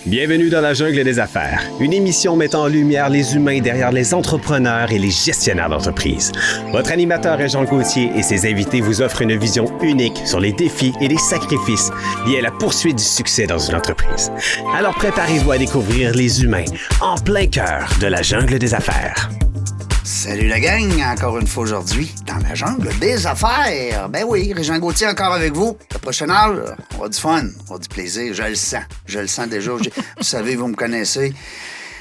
Bienvenue dans la jungle des affaires, une émission mettant en lumière les humains derrière les entrepreneurs et les gestionnaires d'entreprise. Votre animateur est Jean Gauthier et ses invités vous offrent une vision unique sur les défis et les sacrifices liés à la poursuite du succès dans une entreprise. Alors préparez-vous à découvrir les humains en plein cœur de la jungle des affaires. Salut la gang, encore une fois aujourd'hui, dans la jungle des affaires. Ben oui, Régent Gauthier encore avec vous. La prochaine heure, on va du fun, on va du plaisir, je le sens déjà. Vous savez, vous me connaissez,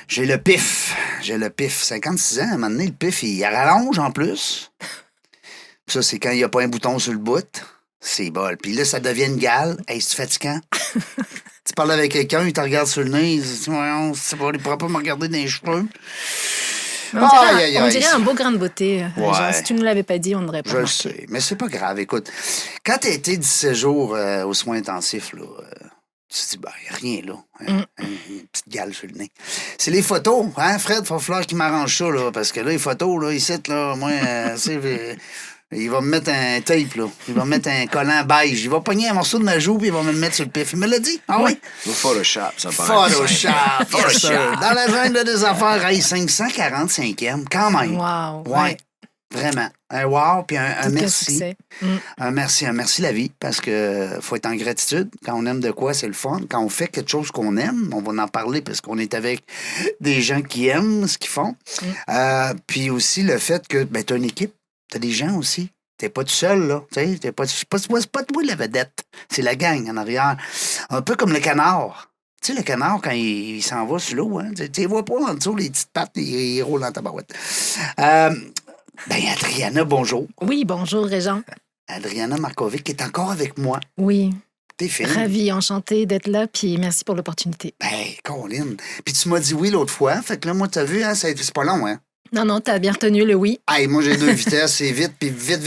j'ai le pif, 56 ans, à un moment donné, le pif, il rallonge en plus. Ça, c'est quand il n'y a pas un bouton sur le bout, c'est bol. Puis là, ça devient une gale, hey, c'est fatigant. Tu parles avec quelqu'un, il te regarde sur le nez, il dit, ouais, c'est pas, il pourra pas me regarder dans les cheveux. On dirait un beau grain de beauté. Ouais. Genre, si tu ne l'avais pas dit, on n'aurait pas Je le remarqué. sais, mais c'est pas grave. Écoute, quand t'as été 17 jours aux soins intensifs, là, tu te dis, ben, y a rien, là. Une petite gale sur le nez. C'est les photos, hein, Fred? Il va falloir qu'il m'arrange ça, là, parce que là, les photos, là, ici, là, moi, il va me mettre un tape, là. Il va me mettre un collant beige. Il va pogner un morceau de ma joue, puis il va me le mettre sur le pif. Il me l'a dit? Ah oui? Au Photoshop, ça paraît. Photoshop, yes, sir. Dans la jungle des affaires, hey, 545e, quand même. Wow. Ouais. Vraiment. Un wow, puis un Tout merci. succès. Un merci la vie, parce que faut être en gratitude. Quand on aime de quoi, c'est le fun. Quand on fait quelque chose qu'on aime, on va en parler parce qu'on est avec des gens qui aiment ce qu'ils font. Puis aussi le fait que ben, tu as une équipe, tu as des gens aussi. T'es pas tout seul, là. C'est pas toi la vedette. C'est la gang en arrière. Un peu comme le canard. Tu sais, le canard, quand il s'en va sur l'eau, hein, tu vois pas en dessous les petites pattes, il roule dans ta barouette. Ben, Adriana, bonjour. Oui, bonjour, Régent. Adriana Markovic est encore avec moi. Oui. T'es fine. Ravie, enchantée d'être là, puis merci pour l'opportunité. Ben, Colin. Puis tu m'as dit oui l'autre fois. Fait que là, moi, t'as vu, hein, c'est pas long, hein? Non, t'as bien retenu le oui. Hey, moi, j'ai 2 vitesses, c'est vite, puis vite.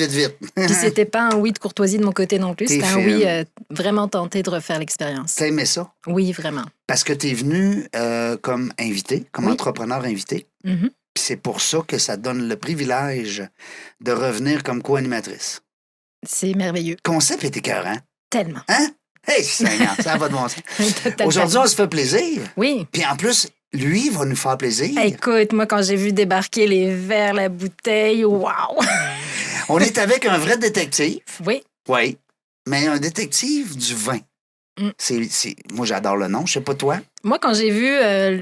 Puis c'était pas un oui de courtoisie de mon côté non plus. T'es C'était un fine. oui vraiment tenté de refaire l'expérience. T'as aimé ça? Oui, vraiment. Parce que t'es venu comme invité, comme Oui. entrepreneur invité. Mhm. Puis c'est pour ça que ça donne le privilège de revenir comme co-animatrice. C'est merveilleux. Le concept est écœurant. Tellement. Hein? Hey, Seigneur, ça va de bon sens. Totalement. Aujourd'hui, on se fait plaisir. Oui. Puis en plus, lui va nous faire plaisir. Écoute, moi, quand j'ai vu débarquer les verres, la bouteille, wow! On est avec un vrai détective. Oui. Oui. Mais un détective du vin. Moi, j'adore le nom. Je sais pas toi. Moi, quand j'ai vu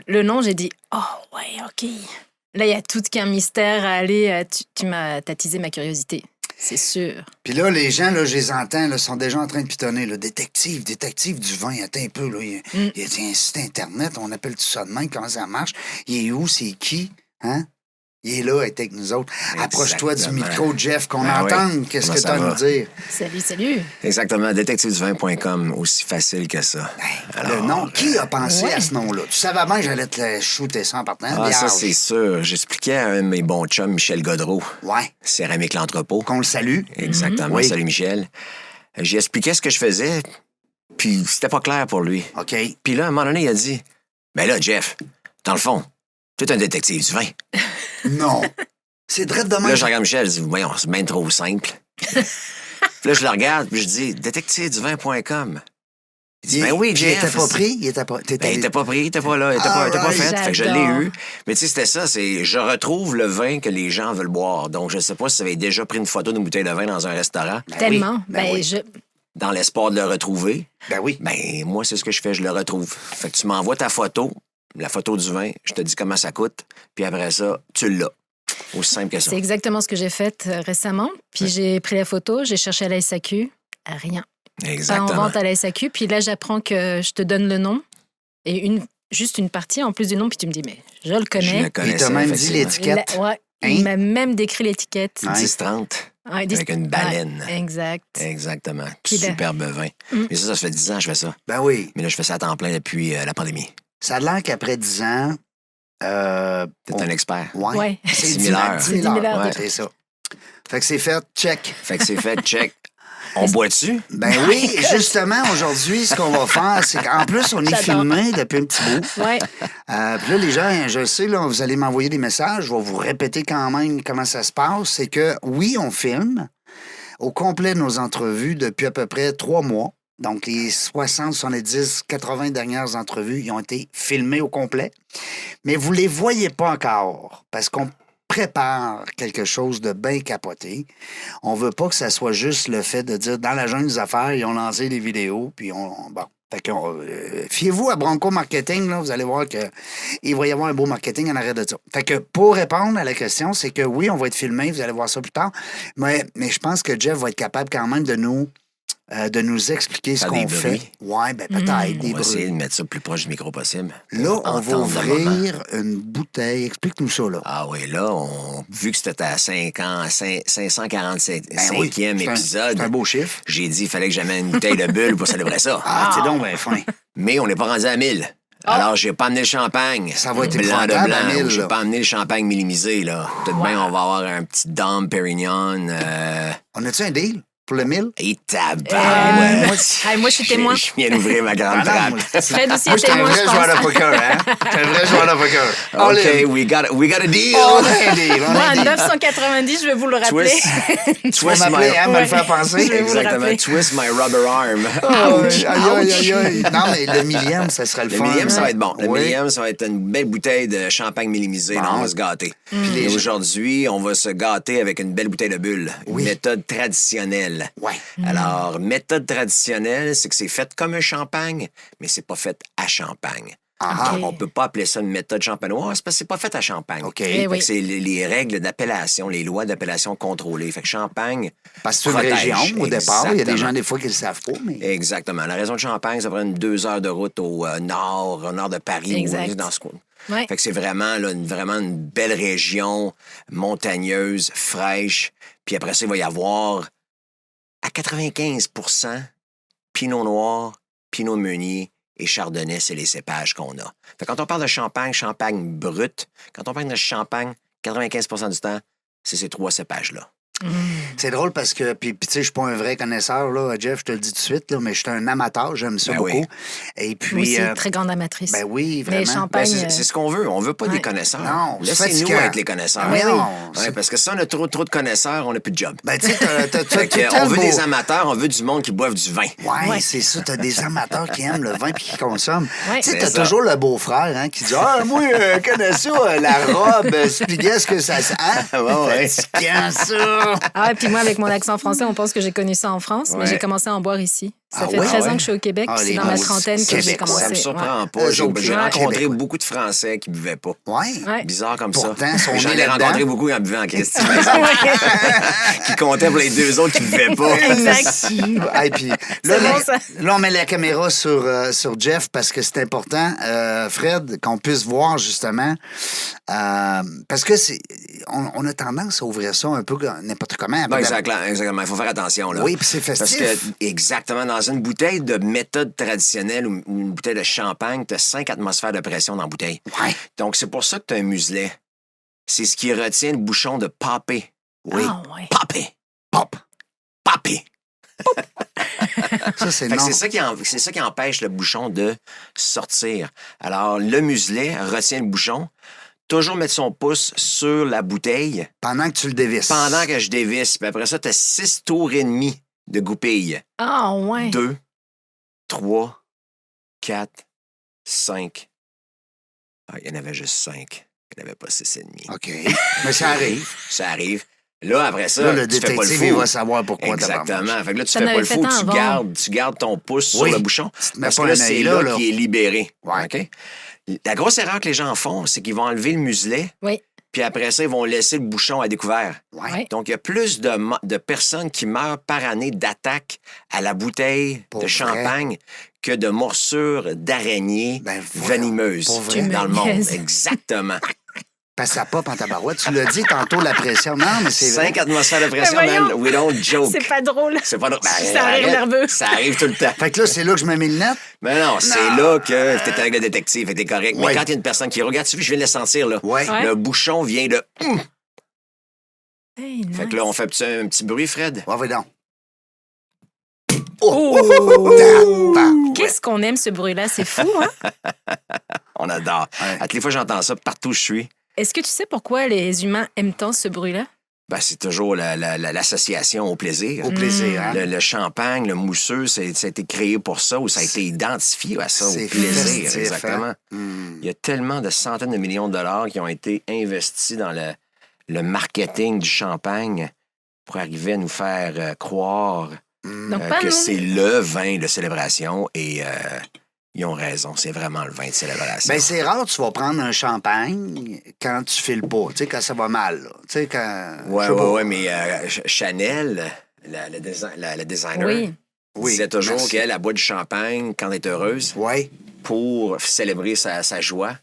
le nom, j'ai dit « Oh, ouais, OK. » Là, il y a tout qu'un mystère à aller. Tu m'as attisé ma curiosité, c'est sûr. Puis là, les gens, là, je les entends, là, sont déjà en train de pitonner. Là, détective du vin. Attends un peu. Là. Il y a un site Internet. On appelle tout ça de même. Comment ça marche? Il est où? C'est qui? Hein? Il est là, il est avec nous autres. Approche-toi du micro, Jeff, qu'on Ben entende. oui. Qu'est-ce Comment que ça tu as à va? nous dire? Salut. Exactement, détectiveduvin.com, aussi facile que ça. Le nom, qui a pensé ouais. à ce nom-là? Tu savais bien que j'allais te le shooter ça en partant. Ah, ça, Vierge. c'est sûr. J'expliquais à un de mes bons chums, Michel Godreau, Ouais, Céramique L'Entrepôt. qu'on le salue. Exactement, Oui. salut Michel. J'ai expliqué ce que je faisais, puis c'était pas clair pour lui. OK. Puis là, à un moment donné, il a dit, « Ben là, Jeff, dans le fond, tu es un détective du vin. » Non. C'est drôle de Puis même. là, je regarde Michel, je dis, « Voyons, c'est bien trop simple. » Puis là, je le regarde, puis je dis, « détectiveduvin.com. » Il dit, « Ben oui, Il Jeff. » était pas pris? Il était pas... Ben, il était pas pris, il était pas là, il était pas Alright. fait. Fait que je l'ai J'adore. eu. Mais tu sais, c'était ça, c'est je retrouve le vin que les gens veulent boire. Donc, je sais pas si vous avez déjà pris une photo d'une bouteille de vin dans un restaurant, Ben Tellement. oui, ben oui. dans l'espoir de le retrouver. Ben oui. Ben, moi, c'est ce que je fais, je le retrouve. Fait que tu m'envoies ta photo, la photo du vin, je te dis comment ça coûte, puis après ça, tu l'as. Aussi simple que ça. C'est exactement ce que j'ai fait récemment. Puis j'ai pris la photo, j'ai cherché à la SAQ. Rien. Pas en Exactement. vente à la SAQ. Puis là, j'apprends que je te donne le nom et juste une partie en plus du nom. Puis tu me dis, mais je le Je connais. le connaissais. Il t'a même dit effectivement. l'étiquette. Ouais. Hein? Il m'a même décrit l'étiquette. Ouais. 10-30, Ouais, avec une baleine. Ouais, exact. Exactement. Puis là- Superbe vin. Mais ça fait 10 ans que je fais ça. Ben oui. Mais là, je fais ça à temps plein depuis la pandémie. Ça a l'air qu'après 10 ans... T'es un expert. Ouais. Ouais. C'est 10 10 000 000 heures. C'est 10 000 heures. Ouais. C'est ça. Fait que c'est fait. Check. Fait que c'est fait, check. On boit-tu? Ben oui, justement, aujourd'hui, ce qu'on va faire, c'est qu'en plus, on est J'adore. filmé depuis un petit bout. Ouais. Puis là, les gens, je sais, là, vous allez m'envoyer des messages. Je vais vous répéter quand même comment ça se passe. C'est que, oui, on filme au complet nos entrevues depuis à peu près 3 mois. Donc, les 60, 70, 80 dernières entrevues, ils ont été filmées au complet. Mais vous ne les voyez pas encore parce qu'on prépare quelque chose de bien capoté. On veut pas que ça soit juste le fait de dire, dans la jungle des affaires, ils ont lancé des vidéos, puis bon. Fait que, fiez-vous à Bronco Marketing, là, vous allez voir qu'il va y avoir un beau marketing en arrêt de ça. Fait que pour répondre à la question, c'est que oui, on va être filmé, vous allez voir ça plus tard, mais je pense que Jeff va être capable quand même de nous expliquer ce Faire qu'on des fait. bruits. Oui, bien peut-être, des On va essayer bruits. de mettre ça le plus proche du micro possible. Là, on va Entendre le moment. ouvrir une bouteille. Explique-nous ça, là. Ah oui, là, vu que c'était à 547e Ben oui, épisode, c'est un beau chiffre. j'ai dit qu'il fallait que j'amène une bouteille de bulle pour célébrer ça. Ah, c'est donc bien fin. Mais on n'est pas rendu à 1000. Alors, j'ai pas amené le champagne. Ça va être blanc de épouvantable à blanc. 1000, J'ai là. pas amené le champagne minimisé, là. Peut-être bien, on va avoir un petit Dom Pérignon. On a-tu un deal pour le 1000? Et tabac. moi, moi, je suis témoin. Je viens d'ouvrir ma grande Ah non, trappe. Fred aussi Moi, est j'étais un témoin, vrai je joueur de pense. poker, hein? J'étais un vrai joueur de poker. All OK, in. we got a deal. On a un deal, on a Moi, un à deal. 990, je vais vous le rappeler. Twist, Tu vas m'appeler, hein, me le faire penser? Je vais vous le Exactement. rappeler. Twist my rubber arm. Aïe, aïe, aïe. Non, mais le millième, ça serait le Le fun. millième, ça va être bon. Le Oui. millième, ça va être une belle bouteille de champagne minimisé. Là, Bon. on va se gâter. les Et gens- aujourd'hui, on va se gâter avec une belle bouteille de bulle. Une Oui. méthode traditionnelle. Ouais. Alors, méthode traditionnelle, c'est que c'est fait comme un champagne, mais c'est pas fait à champagne. Ah, Ok. On peut pas appeler ça une méthode champenoise parce que c'est pas fait à champagne. OK. Eh Fait oui. que c'est les règles d'appellation, les lois d'appellation contrôlées. Fait que champagne. Parce que c'est une protège. région, au départ. Il y a des Exactement. gens, des fois, qui le savent pas, mais... Exactement. La région de Champagne, ça prend 2 heures de route au nord de Paris. Exact. Ou dans ce coin. Ouais. Fait que c'est vraiment, là, vraiment une belle région montagneuse, fraîche. Puis après ça, il va y avoir à 95 Pinot Noir, Pinot Meunier et Chardonnay, c'est les cépages qu'on a. Fait que quand on parle de champagne, champagne brut, quand on parle de champagne, 95 du temps, c'est ces 3 cépages-là. C'est drôle parce que, puis tu sais, je suis pas un vrai connaisseur, là, Jeff, je te le dis tout de suite, là, mais je suis un amateur, j'aime ça Ben beaucoup. oui. Et Moi puis, aussi, très grande amatrice. ben oui, Mais vraiment. champagne, C'est ce qu'on veut. On veut pas ouais. des connaisseurs. Non, c'est Laissez-nous fatigant. être les connaisseurs. Mais oui. non, Ouais, parce que si on a trop de connaisseurs, on n'a plus de job. ben tu sais, t'as Fait tout le que, temps on veut beau- des amateurs, on veut du monde qui boive du vin. Ouais, Ouais. c'est ça. T'as des amateurs qui aiment le vin puis qui consomment. Ouais. Tu sais, C'est t'as ça. toujours le beau-frère hein, qui dit Ah, moi, connais ça, la robe, expliquez ce que ça sent. Hein? Ouais, ouais. Fatigant, ça. Ah, et puis moi, avec mon accent français, on pense que j'ai connu ça en France, mais Ouais. j'ai commencé à en boire ici. Ça Ah fait ouais? 13 Ah ouais? ans que je suis au Québec, Ah, puis les c'est dans ma beaux trentaine que j'ai Québécois. commencé. Ça me surprend Ouais. pas. Eux J'ai autres, j'ai là, rencontré Québécois. beaucoup de Français qui buvaient pas. Ouais. Ouais. Bizarre comme Pourtant, ça. sont J'en nés ai là-dedans. rencontré beaucoup qui en buvaient en Christie, par exemple. qui comptaient pour les 2 autres qui buvaient pas. Exact. Et puis, là, C'est bon, ça. là, on met la caméra sur Jeff parce que c'est important, Fred, qu'on puisse voir justement. Parce que on a tendance à ouvrir ça un peu n'importe comment. Non, exactement. Il faut faire attention. Là. Oui, puis c'est Parce festif. que, exactement, dans une bouteille de méthode traditionnelle ou une bouteille de champagne, tu as 5 atmosphères de pression dans la bouteille. Ouais. Donc, c'est pour ça que tu as un muselet. C'est ce qui retient le bouchon de popper. Oui. Ah, ouais. Popper. Pop. Popper. Ça, c'est Fait que non. c'est ça qui empêche le bouchon de sortir. Alors, le muselet retient le bouchon. Toujours mettre son pouce sur la bouteille Pendant que tu le dévisses. pendant que je dévisse. Puis après ça, tu as 6 tours et demi de goupille. Ah, ouais. 2, 3, 4, 5. Ah, il y en avait juste 5. Il n'y en avait pas 6 et demi. OK. Mais ça arrive. Ça arrive. Là, après ça, Là, le tu fais pas le détective, fou. il va savoir pourquoi t'as Exactement. Fait que là, tu Ça fais pas n'avait le fait fou, un tu avant. gardes ton pouce Oui. sur le bouchon. Tu te mets Parce pas que là, un c'est œil là, là. qui est libéré. Ouais. OK? La grosse erreur que les gens font, c'est qu'ils vont enlever le muselet, Oui. puis après ça, ils vont laisser le bouchon à découvert. Ouais. Ouais. Donc, il y a plus de personnes qui meurent par année d'attaque à la bouteille Pour de vrai? champagne que de morsures d'araignées Ben, voyons. venimeuses Pour vrai? Tu dans le me monde. niaises. Exactement. Parce que ça pop en tabarouette. Tu l'as dit tantôt, la pression. Non, mais c'est vrai. 5 atmosphères de pression, Mais voyons. man. We don't joke. C'est pas drôle. C'est pas drôle. Ben, Ça arrive arrête. nerveux. Ça arrive tout le temps. Fait que là, c'est là que je me mets le net. Mais non, c'est là que t'es avec le détective et t'es correct. Ouais. Mais quand il y a une personne qui regarde, tu vois, je viens de le sentir, là. Ouais. Ouais. Le bouchon vient de... Hey, Fait que nice. là, on fait un petit bruit, Fred. Ouais, donc. Oh! Qu'est-ce qu'on aime ce bruit-là, c'est fou, hein? On adore. Ouais. À toutes les fois, j'entends ça partout où je suis. Est-ce que tu sais pourquoi les humains aiment tant ce bruit-là? Ben, c'est toujours l'association au plaisir. Au plaisir, hein? Le champagne, le mousseux, ça a été créé pour ça, ou ça a été identifié à ça, au C'est plaisir. festif, Exactement. hein? Mm. Il y a tellement de centaines de millions de dollars qui ont été investis dans le marketing du champagne pour arriver à nous faire croire Donc, pas que nous. c'est le vin de célébration et ils ont raison, c'est vraiment le vin de célébration. Ben, c'est rare, tu vas prendre un champagne quand tu files pas, tu sais, quand ça va mal, là. Tu sais, quand. Ouais, je sais pas. mais Chanel, la designer, Oui. disait toujours merci. qu'elle boit du champagne quand elle est heureuse Oui. pour célébrer sa joie.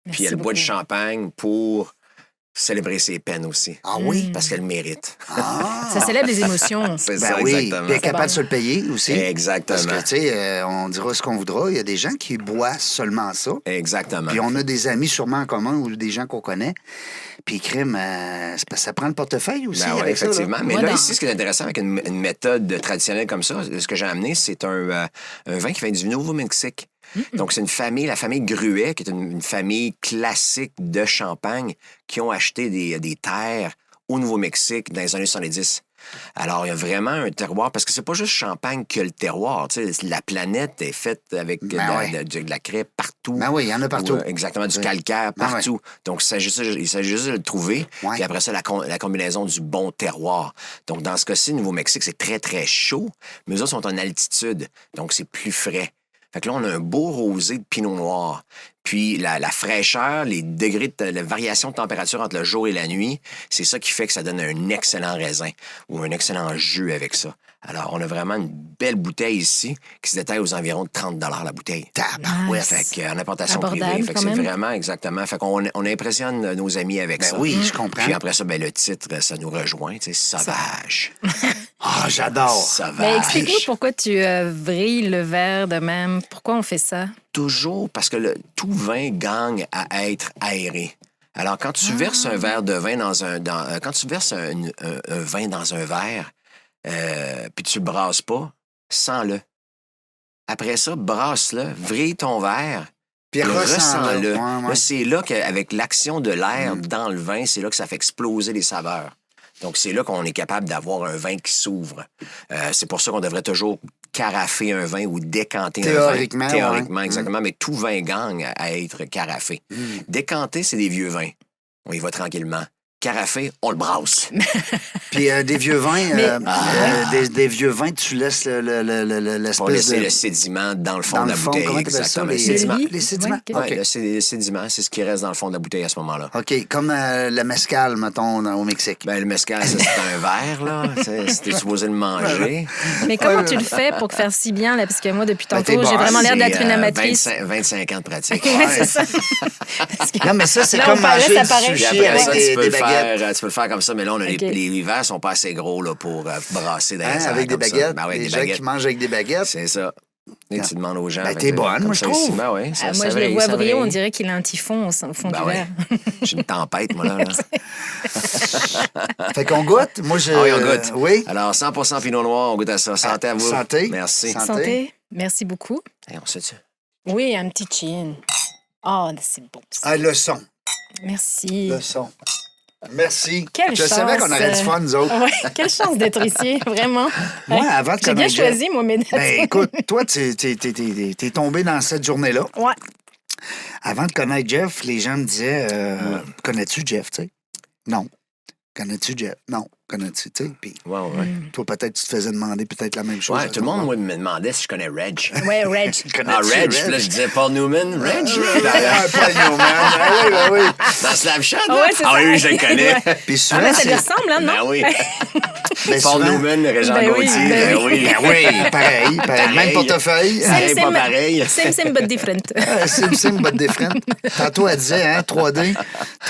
Puis Merci elle boit du beaucoup. champagne pour célébrer ses peines aussi. Ah oui? Parce qu'elle mérite. Ah! Ça célèbre les émotions. C'est Ben ça, oui, exactement. puis être capable bon. de se le payer aussi. Exactement. Parce que, tu sais, on dira ce qu'on voudra. Il y a des gens qui boivent seulement ça. Exactement. Puis on a des amis sûrement en commun ou des gens qu'on connaît. Puis crime, c'est parce que ça prend le portefeuille aussi. Ben ouais, avec ça, là. effectivement. Mais Moi, là, dans- ici, ce qui est intéressant avec une méthode traditionnelle comme ça, ce que j'ai amené, c'est un vin qui vient du Nouveau-Mexique. Donc, c'est la famille Gruet, qui est une famille classique de Champagne, qui ont acheté des terres au Nouveau-Mexique dans les années 70. Alors, il y a vraiment un terroir, parce que c'est pas juste Champagne que le terroir. Tu sais, la planète est faite avec de la craie partout. Ben oui, il y en a partout. Ou, exactement, du Oui. calcaire Ben partout. Donc, il s'agit juste de le trouver. Ouais. Puis après ça, la combinaison du bon terroir. Donc, dans ce cas-ci, Nouveau-Mexique, c'est très, très chaud, mais eux autres sont en altitude. Donc, c'est plus frais. Fait que là, on a un beau rosé de pinot noir. Puis la fraîcheur, les degrés la variation de température entre le jour et la nuit, c'est ça qui fait que ça donne un excellent raisin ou un excellent jus avec ça. Alors, on a vraiment une belle bouteille ici qui se détaille aux environs de 30 la bouteille. Tabarouette. Nice. Fait qu'en importation Abordable, privée. Fait que quand c'est même. vraiment exactement. Fait qu'on on impressionne nos amis avec Ben ça. oui, je comprends. Puis après ça, ben, le titre, ça nous rejoint, tu sais, sauvage. Ah, j'adore. Sauvage. Mais explique-nous pourquoi tu vrilles le verre de même. Pourquoi on fait ça? Toujours parce que tout vin gagne à être aéré. Alors, quand tu verses un verre de vin quand tu verses un vin dans un verre, puis tu le brasses pas, sens-le. Après ça, brasse-le, vrille ton verre, Puis puis ressens-le. ressens-le. Ouais, ouais. Là, c'est là qu'avec l'action de l'air dans le vin, c'est là que ça fait exploser les saveurs. Donc, c'est là qu'on est capable d'avoir un vin qui s'ouvre. C'est pour ça qu'on devrait toujours carafer un vin ou décanter Théoriquement, un vin. Théoriquement, ouais. exactement. Mais tout vin gagne à être carafé. Décanter, c'est des vieux vins. On y va tranquillement. Carafé, on le brasse. Puis des vieux vins, des vieux vins, tu laisses On l'espèce laisse de... le sédiment dans le fond Dans de le la fond, bouteille. comment t'appelles ça? Exactement. Les- Le sédiment. lit? Les sédiments? Ouais, OK. Le sédiment, c'est ce qui reste dans le fond de la bouteille à ce moment-là. OK, comme le mescal, mettons, au Mexique. Ben, le mescal, ça, c'est un verre, là. C'était supposé le manger. Mais comment tu le fais pour faire si bien, là? Parce que moi, depuis Ben, tantôt, t'es j'ai bonne. vraiment l'air C'est, d'être une amatrice. 25 ans de pratique. Ouais, c'est ça. Parce que- Non, mais ça, c'est Là, comme on parlait, manger ça du paraît. Puis sushi après avec ça, des tu baguettes. peux le faire comme ça, mais là, on a OK. les verres sont pas assez gros là, pour brasser dans les Hein, airs avec des comme ça. baguettes. Ben ouais, les des gens baguettes. qui mangent avec des baguettes. C'est ça. Et tu demandes aux gens. Ben, fait t'es que, bonne, comme moi, ça je ici, trouve. ben ouais, Ah, moi, je le vois briller, on dirait. dirait qu'il a un typhon au fond Ben du ouais. verre. J'ai une tempête, moi, là. Fait qu'on goûte. Moi, je... Ah oui, on goûte. Oui. Alors, 100% Pinot Noir, on goûte à ça. Santé à vous. Santé. Merci. Santé. Santé. Merci beaucoup. Hey, on se tue. Oui, un petit chin. Oh, c'est bon. ça. Ah, le son. Merci. Le son. Merci. Quelle je savais chance, qu'on aurait du fun, nous autres. Ouais, quelle chance d'être ici, vraiment. Moi, avant de J'ai bien connaître Jeff- choisi, moi, mes dates. Ben, écoute, toi, t'es tombé dans cette journée-là. Ouais. Avant de connaître Jeff, les gens me disaient connais-tu Jeff, tu sais? Non. Connais-tu Jeff? Non. Connais-tu, tu sais? Puis Ouais, ouais. toi, peut-être, tu te faisais demander peut-être la même chose. Ouais, tout le monde moi, me demandait si je connais Reg. Ouais, Reg. Ah, Reg, puis là, je disais Paul Newman. Reg? Paul Newman. Oui, ben oui. Dans Snapchat? Ah là? ouais, c'est Ah ça. oui, je le connais. Ouais. Puis Ah, souvent, ben, ça lui c'est... ressemble, hein, non? Ben oui. ben, Paul souvent- Newman, Régent Ben oui, Gauthier. ben Ben oui. oui. Ben oui, pareil. Même Pareil. portefeuille. Pareil, pas pareil. Same, but different. Sim, but different. Tantôt, elle disait, hein, 3D,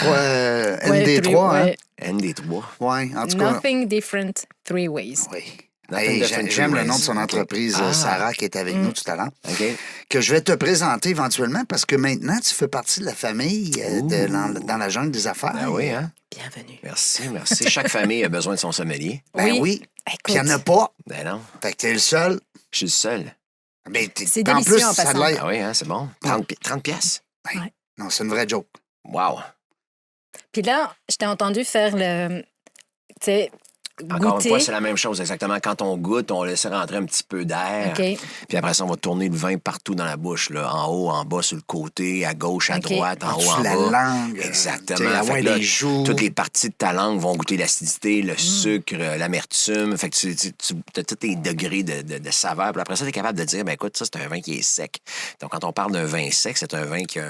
ND3, hein? Ouais. ND3. Ouais, en tout cas. Nothing different, three ways. Oui. Nothing Hey, different j'aime le ways. nom de son OK. entreprise, Ah. Sarah, qui est avec nous tout à l'heure, OK. que je vais te présenter éventuellement parce que maintenant, tu fais partie de la famille dans la jungle des affaires. Ben oui, hein? Bienvenue. Merci, merci. Chaque famille a besoin de son sommelier. Ben Oui. oui. Écoute, Puis il n'y en a pas. Ben non, Fait que t'es le seul. je suis le seul. Ben, C'est en délicieux plus, en ça a passant. l'air- Ah oui, hein, c'est bon. 30 piastres. Non, c'est une vraie joke. Wow. Puis là, je t'ai entendu faire sais, Encore goûter. une fois, c'est la même chose exactement. Quand on goûte, on laisse rentrer un petit peu d'air. OK. Puis après ça, on va tourner le vin partout dans la bouche, là, en haut, en bas, sur le côté, à gauche, à OK. droite, en haut, en la bas. langue. Exactement. Fait Ouais, que là, les joues. toutes les parties de ta langue vont goûter l'acidité, le sucre, l'amertume. Fait que tu as tous les degrés de saveur. Puis après ça, tu es capable de dire, ben écoute, ça, c'est un vin qui est sec. Donc, quand on parle d'un vin sec, c'est un vin qui a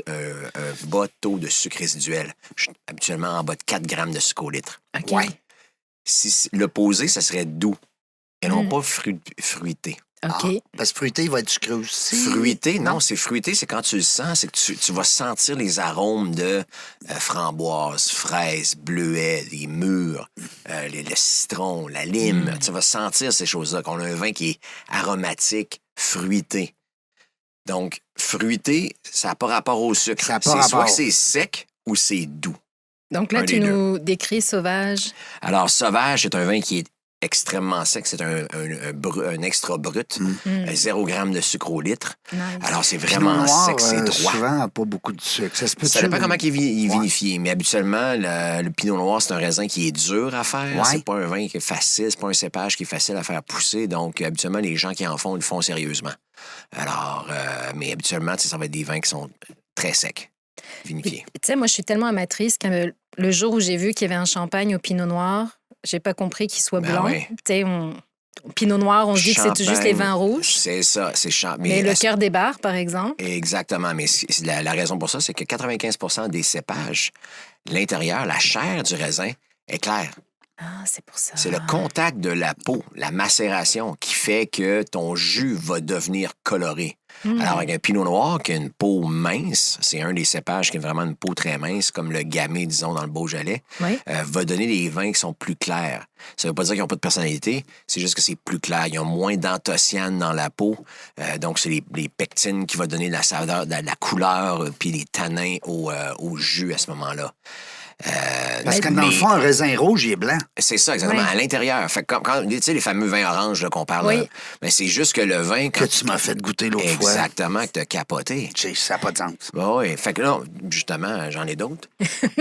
un bas taux de sucre résiduel. Habituellement, en bas de 4 grammes de sucre au litre. OK. Ouais. Si l'opposé, ça serait doux et non pas fruité. OK. Parce que fruité, il va être sucré aussi. Fruité, non, c'est fruité, c'est quand tu le sens, c'est que tu vas sentir les arômes de framboise, fraise, bleuet, les mûres, le citron, la lime. Tu vas sentir ces choses-là, qu'on a un vin qui est aromatique, fruité. Donc, fruité, ça n'a pas rapport au sucre. Ça n'a pas C'est soit rapport. que c'est sec ou c'est doux. Donc là, Un tu des nous décris Sauvage. Alors, Sauvage, c'est un vin qui est extrêmement sec. C'est un extra brut. 0 g de sucre au litre. Nice. Alors, c'est Pinot vraiment noir, sec, c'est droit. souvent, n'a pas beaucoup de sucre. Ça se peut Ça dépend comment il est vinifié. Mais habituellement, le Pinot Noir, c'est un raisin qui est dur à faire. Ouais. C'est pas un vin qui est facile. C'est pas un cépage qui est facile à faire pousser. Donc, habituellement, les gens qui en font, ils le font sérieusement. Alors, mais habituellement, ça va être des vins qui sont très secs, vinifiés. Tu sais, moi, je suis tellement amatrice que le jour où j'ai vu qu'il y avait un champagne au Pinot Noir, j'ai pas compris qu'il soit Ben blanc. ouais. Tu sais, au Pinot Noir, on se dit que c'est juste les vins rouges. C'est ça, c'est Mais le cœur des bars, par exemple. Exactement, mais la raison pour ça, c'est que 95 des cépages, l'intérieur, la chair du raisin est claire. Ah, c'est pour ça. C'est le contact de la peau, la macération, qui fait que ton jus va devenir coloré. Alors, avec un pinot noir qui a une peau mince, c'est un des cépages qui a vraiment une peau très mince, comme le gamay, disons, dans le Beaujolais, Oui. va donner des vins qui sont plus clairs. Ça ne veut pas dire qu'ils n'ont pas de personnalité, c'est juste que c'est plus clair. Ils ont moins d'anthocyanes dans la peau. Donc, c'est les pectines qui vont donner la saveur, la couleur, puis les tanins au jus à ce moment-là. Parce que dans le fond, un raisin rouge, il est blanc. C'est ça, exactement, Oui. à l'intérieur. Fait que quand tu sais, les fameux vins oranges là, qu'on parle, Oui. là, ben, c'est juste que le vin... Que tu m'as fait goûter l'autre fois. Exactement, que tu as capoté. Tu sais, ça n'a pas de sens. Oui, fait que là, justement, j'en ai d'autres.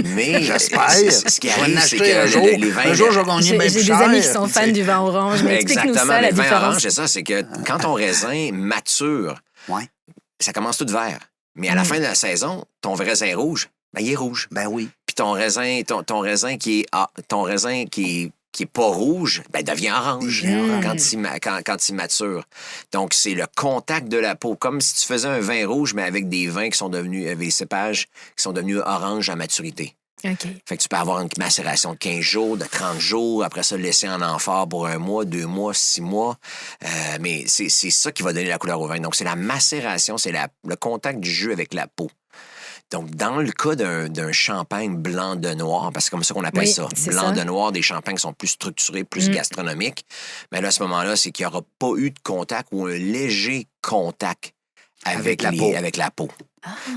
Mais J'espère. ce qui Je vais arrive, en c'est acheter que un jour. les vins... Un jour, je vais gagner J'ai bien j'ai plus des cher. amis qui sont fans du vin orange, mais explique-nous Exactement, ça, la les vins différence. oranges, c'est ça, c'est que quand ton raisin mature, Ouais. ça commence tout vert. Mais à la fin de la saison, ton raisin rouge, ben, il est rouge. Ben oui. Puis ton raisin qui est pas rouge, ben devient orange quand il mature. Donc, c'est le contact de la peau. Comme si tu faisais un vin rouge, mais avec des vins qui sont devenus, avec des cépages qui sont devenus orange à maturité. OK. Fait que tu peux avoir une macération de 15 jours, de 30 jours, après ça, le laisser en amphore pour 1 mois, 2 mois, 6 mois. Mais c'est ça qui va donner la couleur au vin. Donc, c'est la macération, c'est le contact du jus avec la peau. Donc, dans le cas d'un champagne blanc de noir, parce que c'est comme ça qu'on appelle Oui, ça, c'est blanc ça. de noir, des champagnes qui sont plus structurés, plus gastronomiques, mais là, à ce moment-là, c'est qu'il n'y aura pas eu de contact ou un léger contact avec la peau.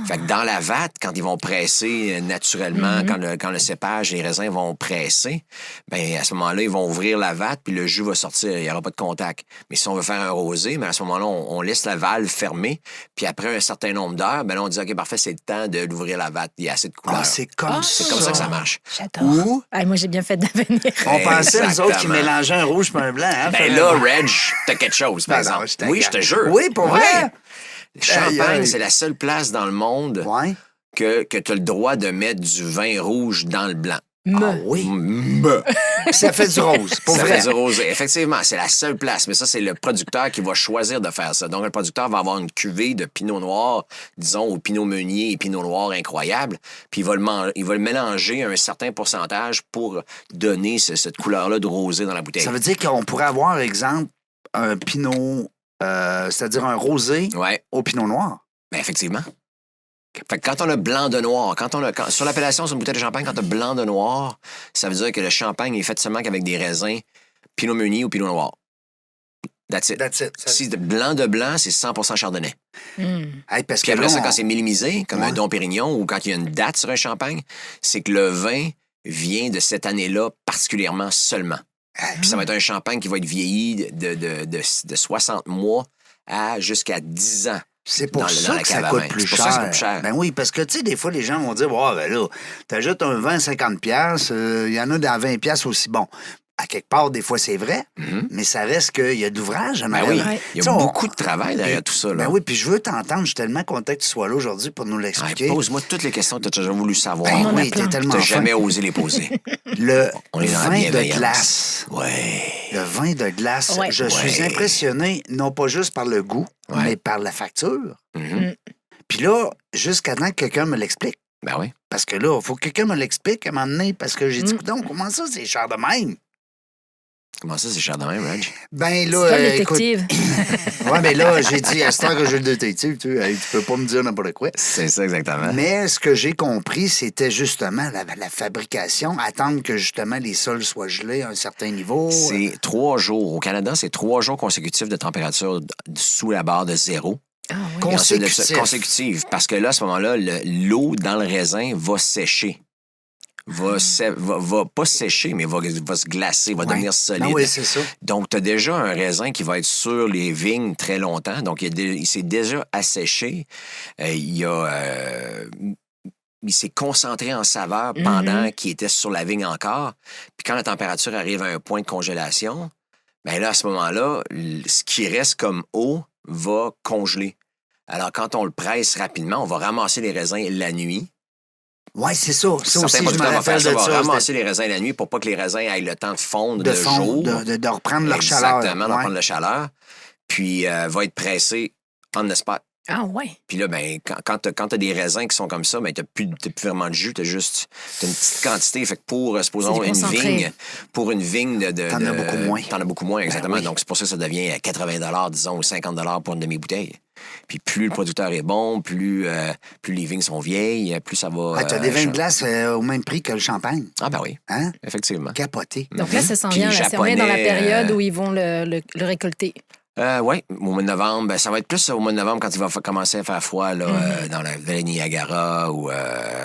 Fait que dans la vate, quand ils vont presser naturellement, quand le cépage, les raisins vont presser, ben à ce moment-là, ils vont ouvrir la vate, puis le jus va sortir. Il n'y aura pas de contact. Mais si on veut faire un rosé, ben à ce moment-là, on laisse la valve fermée, puis après un certain nombre d'heures, ben là, on dit, OK, parfait, c'est le temps de l'ouvrir la vate. Il y a assez de couleur. Ah, c'est comme C'est comme ça que ça marche. J'adore. Ou, Ah, moi, j'ai bien fait de venir. on pensait, nous autres, qui Exactement. mélangeaient un rouge et un blanc. Hein, Ben là, Reg, t'as quelque chose, par Ben non, exemple. Oui, je te t'inquiète. jure. Oui, pour vrai? Le Champagne, Aïe, aïe. c'est la seule place dans le monde Ouais. que tu as le droit de mettre du vin rouge dans le blanc. Ah oui. Ça fait du rose, pour Ça vrai. fait du rosé. Effectivement, c'est la seule place. Mais ça, c'est le producteur qui va choisir de faire ça. Donc, le producteur va avoir une cuvée de pinot noir, disons, au pinot meunier et pinot noir incroyable. Puis, il va le mélanger à un certain pourcentage pour donner cette couleur-là de rosé dans la bouteille. Ça veut dire qu'on pourrait avoir, exemple, un pinot, c'est-à-dire un rosé Ouais, au pinot noir. ben effectivement. Fait que quand on a blanc de noir, sur l'appellation sur une bouteille de champagne, quand on a blanc de noir, ça veut dire que le champagne est fait seulement qu'avec des raisins pinot meunier ou pinot noir. That's it. That's it. Si de blanc, c'est 100% chardonnay. Hey, parce Puis que après là, ça, on- quand c'est mélimisé, comme Ouais. un Dom Pérignon ou quand il y a une date sur un champagne, c'est que le vin vient de cette année-là particulièrement seulement. Puis ça va être un champagne qui va être vieilli de 60 mois à jusqu'à 10 ans C'est pour dans ça la que ça cave à coûte vin. plus C'est pour ça que ça cher. coûte cher. Ben oui, parce que, tu sais, des fois, les gens vont dire, oh, ben là, t'ajoutes un vin à 50$, il y en a dans 20$ aussi. Bon, à quelque part, des fois, c'est vrai, mais ça reste qu'il y a d'ouvrage en Ben arrière. oui, Ouais. il y Tu a sais, beaucoup de travail derrière tout ça. Là. Ben oui, puis je veux t'entendre. Je suis tellement content que tu sois là aujourd'hui pour nous l'expliquer. Ouais, pose-moi toutes les questions que tu as toujours voulu savoir. Ben On en a oui, t'es plein. tellement Tu n'as fin. jamais osé les poser. Le On est dans la vin de bienveillance. glace. Ouais. Le vin de glace, Ouais. je suis Ouais. impressionné, non pas juste par le goût, Ouais. mais par la facture. Mhm. Puis là, jusqu'à temps que quelqu'un me l'explique. Ben oui. Parce que là, il faut que quelqu'un me l'explique à un moment donné, parce que j'ai dit, donc, comment ça, c'est cher de même? Comment ça, c'est cher de même, Reg? Ben C'est là, toi le écoute, détective. ouais, mais là, j'ai dit, à ce temps que j'ai le détective, tu peux pas me dire n'importe quoi. C'est ça, exactement. Mais ce que j'ai compris, c'était justement la fabrication, attendre que justement les sols soient gelés à un certain niveau. C'est 3 jours. Au Canada, c'est 3 jours consécutifs de température sous la barre de zéro. Ah oui. Et ensuite de ça, Consécutif. consécutive. Parce que là, à ce moment-là, l'eau dans le raisin va sécher. Va pas sécher, mais va se glacer, va Ouais. devenir solide. Ah oui, c'est ça. Donc, tu as déjà un raisin qui va être sur les vignes très longtemps. Donc, il s'est déjà asséché. Il s'est concentré en saveur pendant qu'il était sur la vigne encore. Puis quand la température arrive à un point de congélation, bien là, à ce moment-là, ce qui reste comme eau va congeler. Alors, quand on le presse rapidement, on va ramasser les raisins la nuit. Oui, c'est ça. Ça Certains aussi, je me producteurs vont faire rappelle ça, de vont ça. ramasser les raisins la nuit pour pas que les raisins aient le temps de fondre De le fond, jour. de reprendre leur chaleur. Exactement, de Ouais. reprendre la chaleur. Puis, va être pressé on the spot. Ah ouais. Puis là, ben, quand t'as des raisins qui sont comme ça, ben, t'as plus vraiment de jus, t'as une petite quantité. Fait que pour, supposons, C'est du une concentré. vigne, pour une vigne T'en as beaucoup moins. T'en as beaucoup moins, exactement. oui. Donc, c'est pour ça que ça devient 80 disons, ou 50 pour une demi-bouteille. Puis plus le producteur est bon, plus les vignes sont vieilles, plus ça va... Ah, tu as des vins de glace au même prix que le champagne. Ah, ben oui, Hein? effectivement. Capoté. Donc là, ça s'en Puis vient, les là, on est dans la Japonais, période où ils vont le récolter. Oui, au mois de novembre. Ben, ça va être plus au mois de novembre quand il va commencer à faire froid là, dans la vallée Niagara ou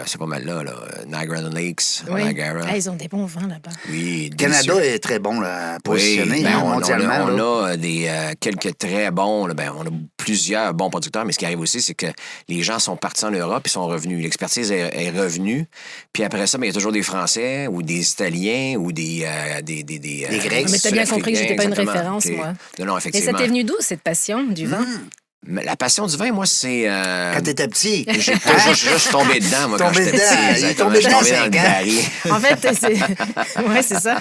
c'est pas mal là, Niagara Lakes, Oui. Niagara. Ah, ils ont des bons vins là-bas. Oui, Le Canada délicieux. est très bon là, positionné Oui, ben, mondialement. on là. a des, quelques très bons, là, ben, on a plusieurs bons producteurs, mais ce qui arrive aussi, c'est que les gens sont partis en Europe et sont revenus. L'expertise est revenue. Puis après ça, ben, il y a toujours des Français ou des Italiens ou des Grecs. Mais t'as bien compris que j'étais pas une Exactement. référence, Puis- moi. Non, Et effectivement. ça t'est venu d'où, cette passion du vin? Mais la passion du vin, moi, c'est... Quand t'étais petit. J'ai toujours, je suis tombé dedans, moi, quand Tombé j'étais dedans, petit. il est exactement. tombé Je suis dedans à tombé dans le 5 ans. baril. En fait, c'est... Ouais, c'est ça.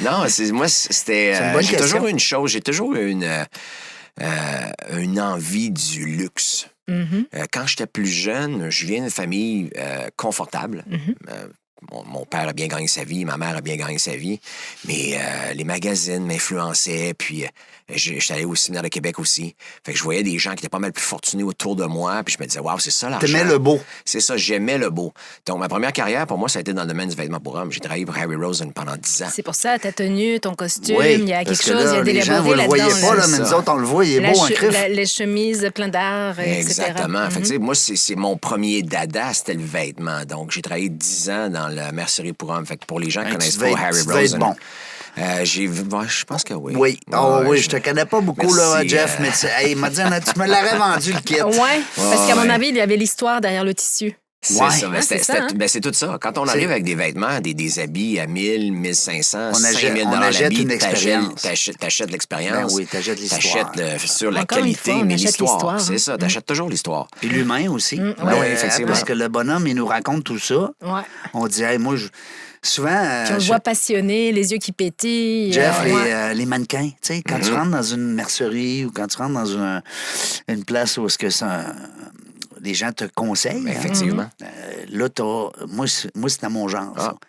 Non, moi, c'était... C'est une bonne j'ai question. toujours eu une chose, j'ai toujours eu une envie du luxe. Mhm. Quand j'étais plus jeune, je viens d'une famille confortable. Mon père a bien gagné sa vie, ma mère a bien gagné sa vie, mais les magazines m'influençaient, puis j'étais allé au séminaire de Québec aussi. Fait que je voyais des gens qui étaient pas mal plus fortunés autour de moi, puis je me disais, waouh, c'est ça l'argent. T'aimais le beau. C'est ça, j'aimais le beau. Donc, ma première carrière, pour moi, ça a été dans le domaine du vêtement pour hommes. J'ai travaillé pour Harry Rosen pendant 10 ans. C'est pour ça, ta tenue, ton costume, Oui, il y a parce quelque que chose, là, il y a des les gens, vous le laboratoires voyez là-dedans. pas, là. là, mais nous autres, on le voit, il est La beau en che- crif. les chemises plein d'art, etc. Exactement. Fait que, tu Mhm. sais, moi, c'est mon premier dada, c'était le vêtement. Donc, j'ai travaillé 10 ans dans la mercerie pour hommes. Fait que pour les gens qui Hey, connaissent tu pas devais Harry être- tu devais être Rosen, bon. je pense que oui. Oui. Oh, Ouais, oui, je te connais pas beaucoup, là, Merci, Jeff, mais hey, il m'a dit, tu me l'aurais vendu le kit. Ouais, parce qu'à mon ouais. avis, il y avait l'histoire derrière le tissu. C'est Ouais. ça. Ben, Ah, c'était- c'est ça, c'était- hein? ben, c'est tout ça. Quand on C'est- arrive avec des vêtements, des habits à 1000, 1500, On achète- 5000 on achète l'habit, une expérience. t'achètes l'expérience. Ben oui, t'achètes l'histoire. T'achètes sur la Encore une qualité, fois, on mais achète l'histoire. l'histoire, C'est hein. ça, t'achètes toujours l'histoire. Puis l'humain aussi. ouais. Oui, effectivement. Parce que le bonhomme, il nous raconte tout ça. Ouais. On dit, hey, moi, souvent. Puis on le voit passionné, les yeux qui pétillent. Jeff, ouais. les mannequins, tu sais, quand tu rentres dans une mercerie ou quand tu rentres dans une place où est-ce que les gens te conseillent, Ben, hein, effectivement. là, moi, c'est à mon genre, ça. Ah.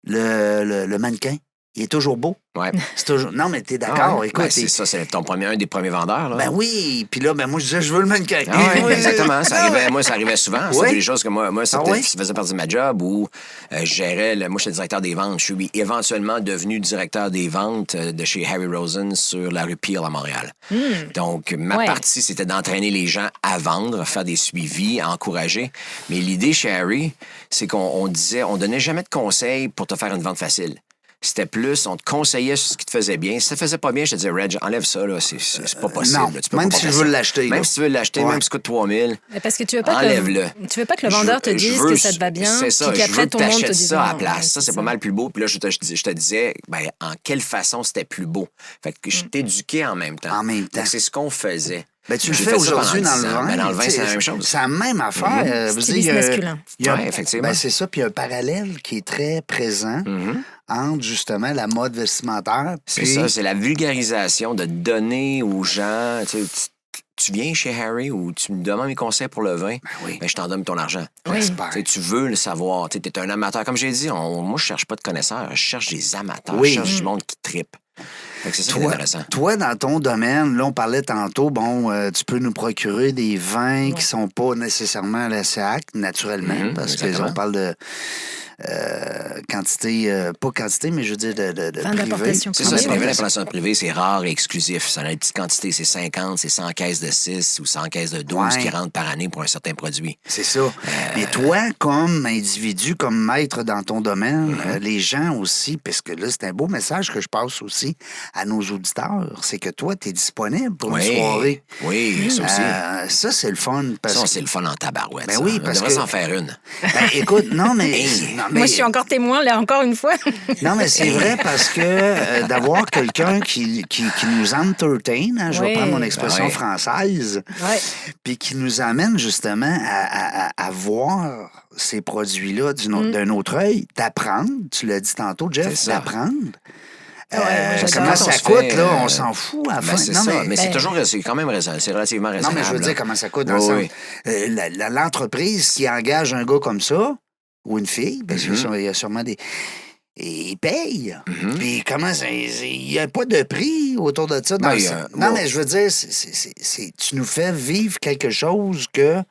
Le mannequin, il est toujours beau. Ouais. C'est toujours... Non, mais t'es Ah d'accord, ouais. écoute. Ben, c'est ça, c'est un des premiers vendeurs. Là. Ben oui, puis là, moi, je disais, je veux le mannequin. Ah ouais, exactement. Ça arrivait souvent. Oui. C'est des choses que moi ça Ah oui? faisait partie de ma job où je gérais, moi, j'étais directeur des ventes. Je suis éventuellement devenu directeur des ventes de chez Harry Rosen sur la rue Peel à Montréal. Donc, ma Ouais. partie, c'était d'entraîner les gens à vendre, faire des suivis, à encourager. Mais l'idée chez Harry, c'est qu'on donnait jamais de conseils pour te faire une vente facile. C'était plus, on te conseillait sur ce qui te faisait bien. Si ça te faisait pas bien, je te disais, Reg, enlève ça, là, c'est pas possible. Non, là, tu peux même pas si tu faire veux ça. l'acheter. Même là. si tu veux l'acheter, même si ça coûte 3000, Mais parce que tu veux pas enlève-le. tu veux pas que le vendeur te dise que ça te va bien, C'est ça, puis je qu'après veux que tout le monde te t'achètes dise ça à non. la place. Ouais, Ça, c'est pas mal plus beau. Puis là, je te disais, ben, en quelle façon c'était plus beau. Fait que je t'éduquais en même temps. En même temps. Fait que c'est ce qu'on faisait. Ben, tu le J'ai fais fait ça aujourd'hui pendant dans le 10 ans. vin. Ben, dans le vin, tu sais, c'est la même chose. C'est la même affaire. Je veux Styliste dire, masculin. Ouais, effectivement. Ben, c'est ça. Puis il y a un parallèle qui est très présent Mm-hmm. entre justement la mode vestimentaire. C'est puis- ça, c'est la vulgarisation de donner aux gens. Tu viens chez Harry ou tu me demandes mes conseils pour le vin, oui. ben, je t'en donne ton argent. Oui. J'espère. Tu veux le savoir. Tu es un amateur. Comme j'ai dit, moi, je cherche pas de connaisseurs. Je cherche des amateurs. Oui. Je cherche du monde qui trippe. Fait que c'est ça qui est intéressant. Toi, dans ton domaine, là, on parlait tantôt, tu peux nous procurer des vins qui sont pas nécessairement à la SAC, naturellement, parce exactement. qu'on parle de quantité, pas quantité, mais je veux dire de Vin privé. d'importation C'est Ah ça, oui, c'est oui. les vins d'importation privée, c'est rare et exclusif. Ça a des petites quantités, c'est 50, c'est 100 caisses de 6 ou 100 caisses de 12 Ouais. qui rentrent par année pour un certain produit. C'est ça. Mais toi, comme individu, comme maître dans ton domaine, les gens aussi, parce que là, c'est un beau message que je passe aussi à nos auditeurs, c'est que toi, tu es disponible pour une soirée. Oui, ça aussi. Ça, c'est le fun. Parce Ça, que... c'est le fun en tabarouette. Ben ça. oui, On parce devrait que- s'en faire une. Ben, écoute, non, mais... non, mais- Moi, je suis encore témoin, là, encore une fois. Non, mais c'est vrai parce que d'avoir quelqu'un qui nous entertain, hein, je vais Oui. prendre mon expression Ben ouais. française, Ouais. puis qui nous amène justement à voir ces produits-là d'un autre œil, d'apprendre, tu l'as dit tantôt, Jeff, C'est ça. d'apprendre. Ouais, moi, j'adore. Comment Quand on ça se coûte, fait, là, on s'en fout à la fin. Ben, c'est Non, ça. Mais c'est Ben- toujours, c'est quand même c'est relativement non, raisonnable. mais je veux là. dire comment ça coûte dans Oui, le sens. L'entreprise qui engage un gars comme ça, ou une fille, parce Mm-hmm. qu'il y a sûrement des... Et ils payent. Puis comment ça... Il n'y a pas de prix autour de ça. Ben, Non, ouais. mais je veux dire, tu nous fais vivre quelque chose que...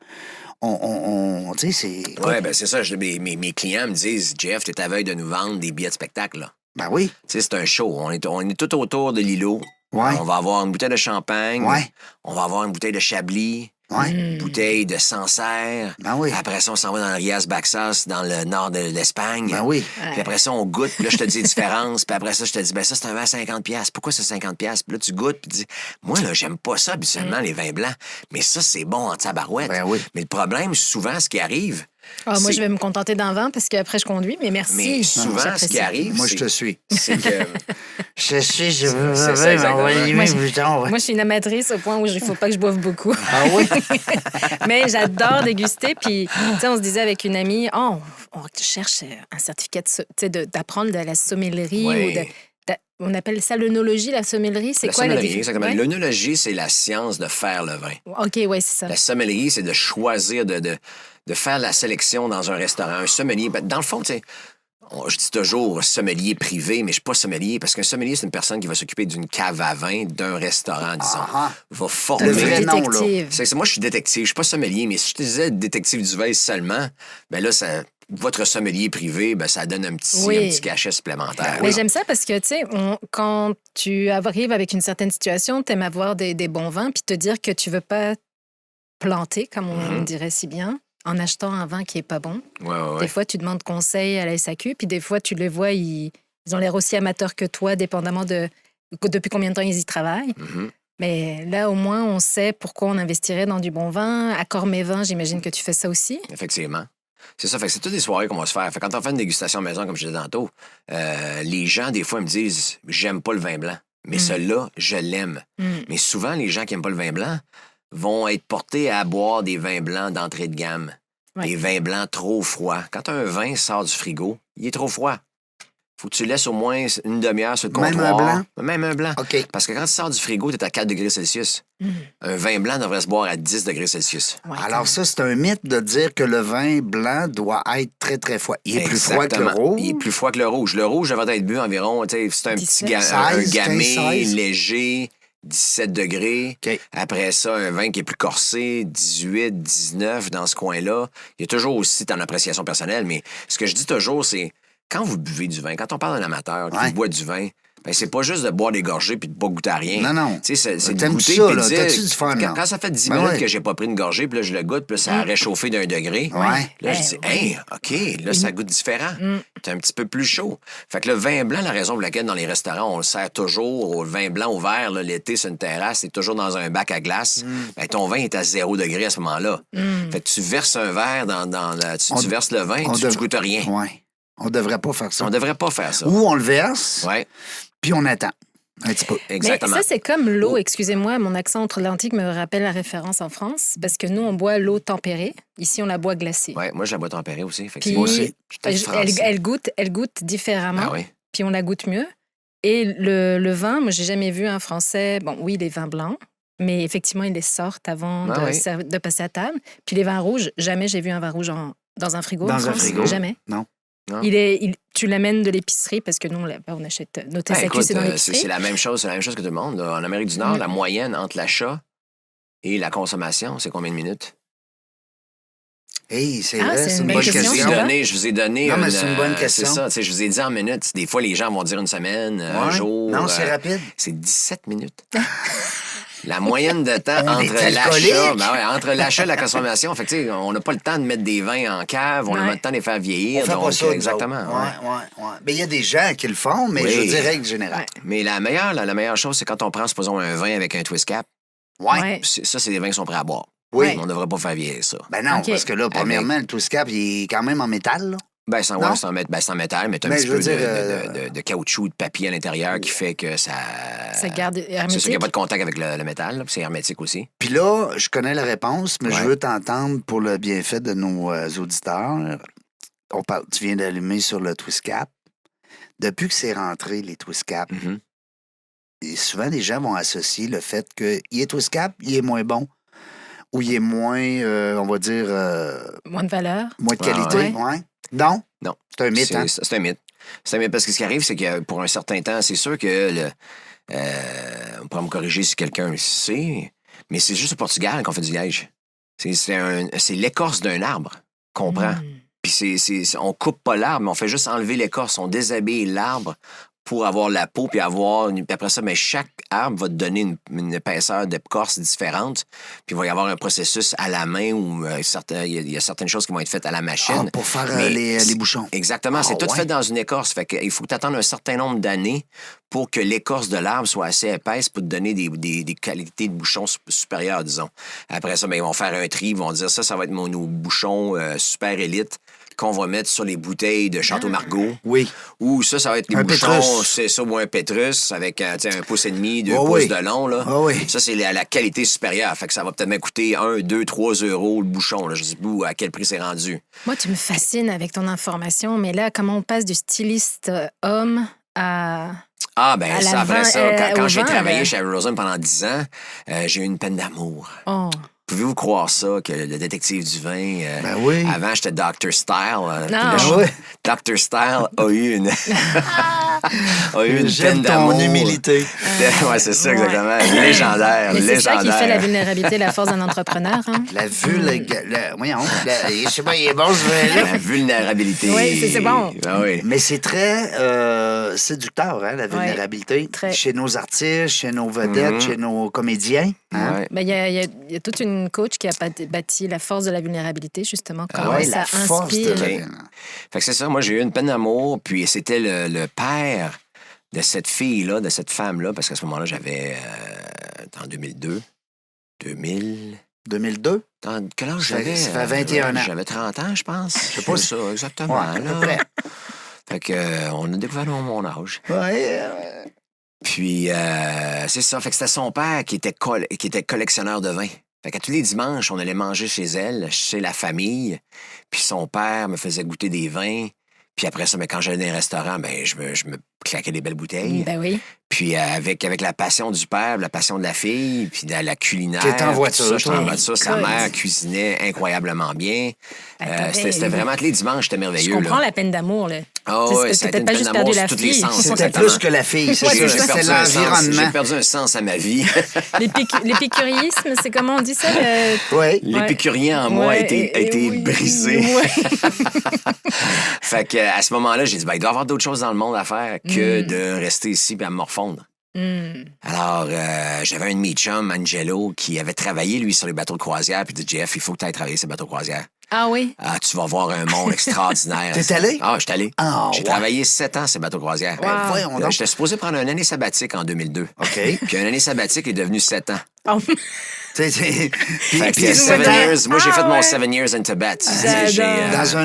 tu sais, c'est... Oui, ben c'est ça. Mes clients me disent, Jeff, t'es à veille de nous vendre des billets de spectacle, là. Ben oui. Tu sais, c'est un show. On est tout autour de l'îlot. Ouais. On va avoir une bouteille de champagne. Ouais. On va avoir une bouteille de Chablis. Ouais. Une bouteille de Sancerre. Ben oui. Après ça, on s'en va dans le Rias Baxas, dans le nord de l'Espagne. Ben oui. Puis après ça, on goûte. Puis là, je te dis les différences. Puis après ça, je te dis, ben ça, c'est un vin à 50$. Pourquoi c'est 50$? Puis là, tu goûtes. Puis tu dis, moi, là, j'aime pas ça habituellement, les vins blancs. Mais ça, c'est bon en tabarouette. Ben oui. Mais le problème, souvent, ce qui arrive, Ah, moi, c'est- je vais me contenter d'un vin parce qu'après, je conduis, mais merci. mais souvent, ce J'apprécie. qui arrive, Moi, je te suis. c'est que... Je suis, je veux... C'est ça, exactement. Moi, je suis une amatrice au point où il ne faut pas que je boive beaucoup. Ah oui? Mais j'adore déguster. Puis, tu sais, on se disait avec une amie, oh, on cherche un certificat d'apprendre de la sommellerie Oui. ou on appelle ça l'œnologie, la sommellerie. C'est La quoi sommellerie, différence? exactement. Ouais? L'œnologie, c'est la science de faire le vin. OK, ouais, c'est ça. La sommellerie, c'est de choisir, de faire la sélection dans un restaurant. Un sommelier, ben, dans le fond, tu sais, je dis toujours sommelier privé, mais je suis pas sommelier parce qu'un sommelier, c'est une personne qui va s'occuper d'une cave à vin, d'un restaurant, disons. Ah, Va Le former. vrai nom, là. Détective. C'est moi, je suis détective. Je suis pas sommelier, mais si je te disais détective du vin seulement, ben là, votre sommelier privé, ben, ça donne un petit cachet supplémentaire. Mais j'aime ça parce que, tu sais, quand tu arrives avec une certaine situation, tu aimes avoir des bons vins, puis te dire que tu veux pas planter, comme on dirait si bien, en achetant un vin qui est pas bon. Ouais. Des fois, tu demandes conseil à la SAQ, puis des fois, tu les vois, ils ont l'air aussi amateurs que toi, dépendamment de depuis combien de temps ils y travaillent. Mhm. Mais là, au moins, on sait pourquoi on investirait dans du bon vin. Accord mes vins, j'imagine que tu fais ça aussi. Effectivement. C'est ça. Fait que c'est toutes des soirées qu'on va se faire. Fait que quand on fait une dégustation maison, comme je disais tantôt, les gens, des fois, me disent j'aime pas le vin blanc. Mais celui-là, je l'aime. Mais souvent, les gens qui n'aiment pas le vin blanc vont être portés à boire des vins blancs d'entrée de gamme. Ouais. Des vins blancs trop froids. Quand un vin sort du frigo, il est trop froid. Faut que tu laisses au moins une demi-heure sur le Même comptoir. un blanc? Même un blanc. OK. Parce que quand tu sors du frigo, tu es à 4 degrés Celsius. Un vin blanc devrait se boire à 10 degrés Celsius. Ouais, Alors ça, c'est un mythe de dire que le vin blanc doit être très, très froid. Il est plus froid que le Exactement. rouge. Il est plus froid que le rouge. Le rouge devrait être bu environ, tu sais, c'est un 17, petit un 16, gamay 15, 16. léger, 17 degrés. OK. Après ça, un vin qui est plus corsé, 18, 19, dans ce coin-là. Il y a toujours aussi ton appréciation personnelle, mais ce que je dis toujours, c'est quand vous buvez du vin, quand on parle d'un amateur qui Ouais. boit du vin, Ben, c'est pas juste de boire des gorgées puis de pas goûter à rien. Non, non. Tu sais, c'est de T'aimes goûter ça, puis de là? dire... T'as-tu du fun, là? Quand ça fait 10 Ben minutes ouais. que j'ai pas pris une gorgée, puis là, je le goûte, puis là, ça a réchauffé d'1 degré. Ouais. Là, je dis, hey, OK, là, ça goûte différent. C'est un petit peu plus chaud. Fait que le vin blanc, la raison pour laquelle dans les restaurants, on le sert toujours au vin blanc ouvert, là, l'été, sur une terrasse, c'est toujours dans un bac à glace. Ben, ton vin est à 0 degré à ce moment-là. Fait que tu verses un verre tu verses le vin, tu goûtes rien. Ouais. On devrait pas faire ça. On devrait pas faire ça. Ou on le verse, Ouais, puis on attend un petit peu. exactement. Mais ça, c'est comme l'eau. Excusez-moi, mon accent outre-Atlantique me rappelle la référence en France, parce que nous, on boit l'eau tempérée. Ici, on la boit glacée. Ouais, moi, je la bois tempérée aussi. Fait que Puis, moi aussi. Je suis peut-être français. elle goûte différemment, Ah oui. puis on la goûte mieux. Et le vin, moi, j'ai jamais vu un Français... Bon, oui, les vins blancs, mais effectivement, ils les sortent avant Ah oui. de passer à table. Puis les vins rouges, jamais j'ai vu un vin rouge dans un frigo. Dans en un France. frigo? Jamais. Non. Non. Tu l'amènes de l'épicerie, parce que nous, on achète nos TSAQ, Écoute, c'est dans c'est l'épicerie. la même chose que tout le monde. Là. En Amérique du Nord, la moyenne entre l'achat et la consommation, c'est combien de minutes? Hey, c'est Ah, vrai, c'est c'est une une bonne bonne Je question, question. ça. je vous ai donné Non, mais c'est une bonne c'est question. ça, tu sais, je vous ai dit en minutes. Des fois, les gens vont dire une semaine, un Ouais. jour. Non, c'est rapide. C'est 17 minutes. La moyenne de temps On entre est l'achat, alcoolique. entre l'achat et la consommation. Fait que, tu sais, on n'a pas le temps de mettre des vins en cave, on n'a Ouais. pas le temps de les faire On vieillir. fait donc, pas ça, nous exactement. autres. ouais. Ouais. Mais il y a des gens qui le font, mais Oui. je dirais que général. Mais la meilleure chose, c'est quand on prend, supposons, un vin avec un twist cap. Ouais. Ça, c'est des vins qui sont prêts à boire. Oui. On ne devrait pas faire vieillir ça. Ben non, OK. parce que là, premièrement, le twist cap, il est quand même en métal, là. Ben, c'est en, Non? ouais, c'est en métal, mais t'as un Ben, petit je veux peu dire, de caoutchouc, de papier à l'intérieur qui fait que ça... Ça garde C'est sûr qu'il hermétique. n'y a pas de contact avec le métal, là, puis c'est hermétique aussi. Puis là, je connais la réponse, mais je Ouais. veux t'entendre pour le bienfait de nos auditeurs. Tu viens d'allumer sur le twist cap. Depuis que c'est rentré, les twist cap, Mhm. et souvent, les gens vont associer le fait qu'il est twist cap, il est moins bon. Ou il est moins, on va dire, Moins de valeur. moins de Ouais, qualité. Ouais. Non? Non. C'est un mythe, hein? C'est un mythe. C'est un mythe parce que ce qui arrive, c'est que pour un certain temps, c'est sûr que on pourra me corriger si quelqu'un le sait, mais c'est juste au Portugal qu'on fait du liège. C'est l'écorce d'un arbre qu'on prend. Puis on coupe pas l'arbre, mais on fait juste enlever l'écorce. On déshabille l'arbre pour avoir la peau, puis puis après ça, mais chaque arbre va te donner une épaisseur d'écorce différente. Puis il va y avoir un processus à la main où il y a certaines choses qui vont être faites à la machine. Pour faire Mais les bouchons. Exactement, Ah, c'est tout ouais. fait dans une écorce. Fait qu'il faut que tu attendes un certain nombre d'années pour que l'écorce de l'arbre soit assez épaisse pour te donner des qualités de bouchons supérieures, disons. Après ça, ben, ils vont faire un tri, ils vont dire ça va être nos bouchons super élites qu'on va mettre sur les bouteilles de Château Margaux. Oui. Ou ça va être les Un bouchons, Pétrus. c'est ça, ou un Pétrus avec un pouce et demi, 2 Oh pouces oui. de long. Là. Oh oui. Ça, c'est la qualité supérieure. Fait que ça va peut-être même coûter 1, 2, 3 euros le bouchon. Là. Je sais plus à quel prix c'est rendu. Moi, tu me fascines avec ton information, mais là, comment on passe du styliste homme à... Ah, ben À la ça, après vin- ça, quand au j'ai vin, travaillé là. chez Arizona pendant 10 ans, j'ai eu une peine d'amour. Oh. Pouvez-vous croire ça, que le détective du vin... Ben oui. Avant, j'étais Dr. Style. Puis Non. là, Ben oui. Dr. Style a eu une... a eu une J'aime peine d'amour. ton humilité. Ouais, c'est ça, exactement. Légendaire, Mais c'est ça qui fait la légendaire. vulnérabilité, la force d'un entrepreneur. Hein? La voyons, je sais pas, il est bon ce vin-là. La vulnérabilité. Oui, c'est bon. Ah oui. Mais c'est très séducteur, hein, la vulnérabilité. très. Chez nos artistes, chez nos vedettes, chez nos comédiens. Hein? Ouais. Ben, il y a toute une coach qui a bâti la force de la vulnérabilité, justement. Comment Ouais, ça la force de inspire. la... Fait que c'est ça, moi j'ai eu une peine d'amour, puis c'était le père de cette fille-là, de cette femme-là, parce qu'à ce moment-là, j'avais, en 2002, 2000... 2002? Quel âge Ça fait- j'avais? ça fait 21 ans. J'avais 30 ans, je pense. Je sais pas ça, exactement. Ouais, à peu là. près. Fait que, on a découvert mon âge. Ouais. Puis, c'est ça. Fait que c'était son père qui était collectionneur de vin. Fait qu'à tous les dimanches, on allait manger chez elle, chez la famille. Puis son père me faisait goûter des vins. Puis après ça, quand j'allais dans les restaurants, je me claquais des belles bouteilles. Ben oui. Puis avec la passion du père, la passion de la fille, puis de la culinaire. T'es en puis voiture, tout ça, j'étais en toi. voiture. Sa Écoute. mère cuisinait incroyablement bien. Ben, C'était vraiment tous les dimanches, c'était Je merveilleux. comprends là. la peine d'amour, là. Ah C'est- ouais, c'est ça a été peut-être une pas peine juste d'amour perdu sur la tous les fille. sens. C'était exactement. plus que la fille, c'est J'ai ça. C'était perdu un sens. J'ai l'environnement. perdu un sens à ma vie. L'épicurisme, c'est comment on dit ça? Oui. L'épicurien en moi a été oui, brisé. ouais. Fait que à ce moment-là, j'ai dit, ben, il doit y avoir d'autres choses dans le monde à faire que de rester ici et à me morfondre. Alors, j'avais un de mes chums, Angelo, qui avait travaillé, lui, sur les bateaux de croisière, puis il dit, Jeff, il faut que tu ailles travailler sur les bateaux de croisière. Ah oui? Ah, tu vas voir un monde extraordinaire. T'es allé? Ah, je suis allé. Ah, J'ai ouais. travaillé 7 ans sur les bateaux de croisière. Wow. Voyons donc. J'étais supposé prendre une année sabbatique en 2002. OK. Puis une année sabbatique est devenue 7 ans. Oh. Puis Fait que puis 7 c'était years, moi, j'ai fait mon ouais. 7 years in Tibet. J'adore. dans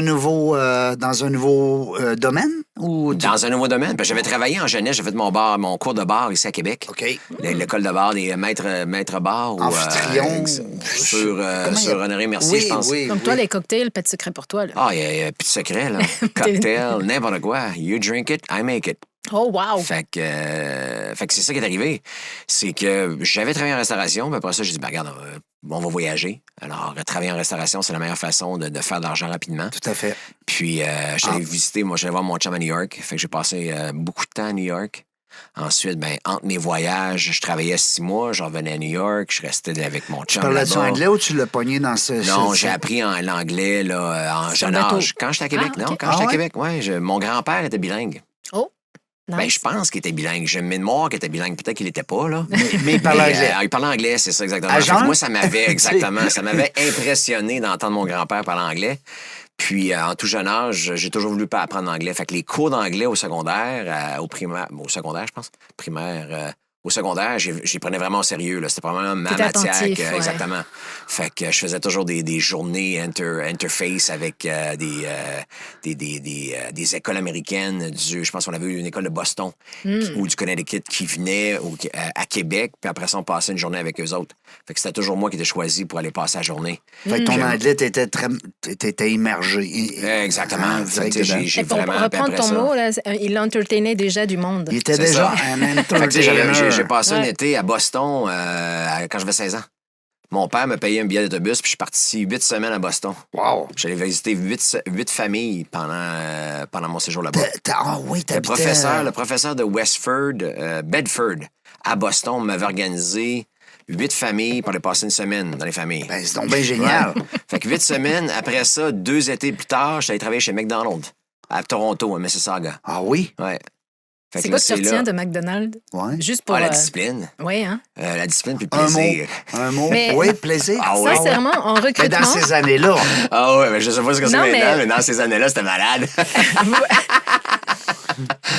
un nouveau domaine? Ou... Dans un nouveau domaine. Parce que j'avais travaillé en jeunesse, j'ai fait mon cours de bar ici à Québec. OK. L'école de bar des maîtres bar. Ou, Amphitryon. sur Honoré Mercier, Oui, je pense. oui, Donc, oui. toi, les cocktails, pas de secret pour toi. Là. Ah, il y a plus de secret, là. Cocktail, n'importe quoi. You drink it, I make it. Oh, wow! Fait que c'est ça qui est arrivé. C'est que j'avais travaillé en restauration, puis après ça, j'ai dit, ben, regarde, on va voyager. Alors, travailler en restauration, c'est la meilleure façon de faire de l'argent rapidement. Tout à fait. Puis, j'allais visiter, moi, j'allais voir mon chum à New York. Fait que j'ai passé beaucoup de temps à New York. Ensuite, ben, entre mes voyages, je travaillais 6 mois, je revenais à New York, je restais avec mon chum. Parlais-tu là-bas. anglais ou tu l'as pogné dans ce... Non, j'ai appris l'anglais là, en Sur jeune le bateau. âge. Quand j'étais à Québec, Ah, non, ok. quand j'étais Ah à ouais? Québec, ouais, mon grand-père était bilingue. Oh! Nice. Ben, je pense qu'il était bilingue. J'ai une mémoire qu'il était bilingue. Peut-être qu'il l'était pas, là. Mais il parlait anglais. Il parlait anglais, c'est ça, exactement. À Fait que jeun? moi, ça m'avait, exactement, ça m'avait impressionné d'entendre mon grand-père parler anglais. Puis, en tout jeune âge, j'ai toujours voulu apprendre l'anglais. Fait que les cours d'anglais au secondaire, au secondaire, je pense, primaire, au secondaire, j'y prenais vraiment au sérieux. Là. C'était probablement ma T'étais matière. attentif, ouais. Exactement. Fait que je faisais toujours des journées interface avec des écoles américaines. Je pense qu'on avait eu une école de Boston ou du Connecticut qui venait à Québec. Puis après ça, on passait une journée avec eux autres. Fait que c'était toujours moi qui étais choisi pour aller passer la journée. Fait que ton anglais, t'étais immergé. Exactement. Fait que j'ai Et pour vraiment... puis reprendre après ton ça- mot, là, il entertainait déjà du monde. Il était C'est déjà ça. un Fait que, tu sais, entertainer. j'ai passé un Ouais. été à Boston quand j'avais 16 ans. Mon père me payait un billet d'autobus, puis je suis parti 8 semaines à Boston. Wow. J'allais visiter 8 familles pendant mon séjour là-bas. Ah oui, Le t'habitais... professeur de Bedford, à Boston, m'avait organisé 8 familles pour aller passer une semaine dans les familles. Ben, c'est donc bien génial. Ouais. Fait que 8 semaines, après ça, 2 étés plus tard, j'allais travailler chez McDonald's, à Toronto, à Mississauga. Ah oui? Ouais. Fait C'est que quoi là, que tu là. retiens de McDonald's? Ouais. Juste pour... Ah, la discipline. Oui, hein? La discipline puis le Un mot. plaisir. Un mot. Mais- Oui, plaisir. Ah ouais. Sincèrement, en Mais recrutement... dans ces années-là, Ah ouais, mais je sais pas ce que c'est Non, maintenant, mais- mais dans ces années-là, c'était malade.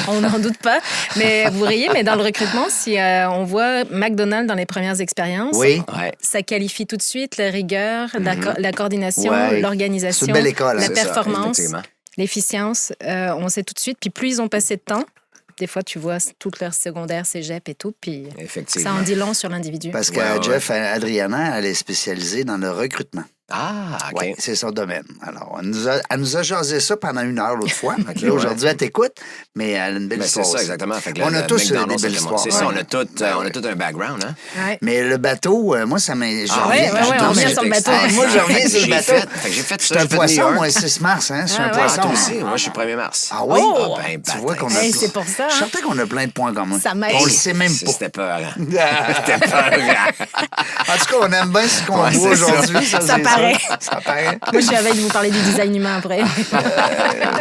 On n'en doute pas. Mais vous riez, mais dans le recrutement, si on voit McDonald's dans les premières expériences, oui. Ouais. ça qualifie tout de suite la rigueur, la coordination, Ouais. l'organisation, C'est une belle école, hein. la C'est ça, performance, effectivement. l'efficience. On sait tout de suite. Puis plus ils ont passé de temps, des fois, tu vois toute leur secondaire, cégep et tout, puis ça Effectivement. en dit long sur l'individu. Parce que Ouais, ouais. Jeff, Adriana, elle est spécialisée dans le recrutement. Ah, OK. Oui, c'est son domaine. Alors, elle nous a jasé ça pendant 1 heure l'autre fois. Là, aujourd'hui, elle t'écoute, mais elle a une belle Ben, c'est histoire. ça, aussi. exactement. Fait que On a le tous McDonald's, des belles c'est histoires. C'est ça, Ouais. on a tout un background, hein? Ouais. Mais le bateau, moi, ça m'a. Ah, ouais, on revient sur le bateau. Moi, je reviens sur le bateau. Fait que j'ai fait Je suis ça, un j'ai fait New poisson, York. moi, 6 mars, hein? Je suis un Ah, ouais. Ah, poisson. toi aussi? Moi, je suis 1er mars. Ah oui? Oh! Ah, ben, Tu vois qu'on a. Hey, c'est pour ça, Je suis hein? certain qu'on a plein de points communs. Ça m'aide. On le sait même pas. C'était peur. C'était peur. En tout cas, on aime bien ce qu'on Ouais, voit c'est ça. aujourd'hui. Ça c'est paraît. sûr. Ça paraît. Moi, je suis avec de vous parler du design humain après.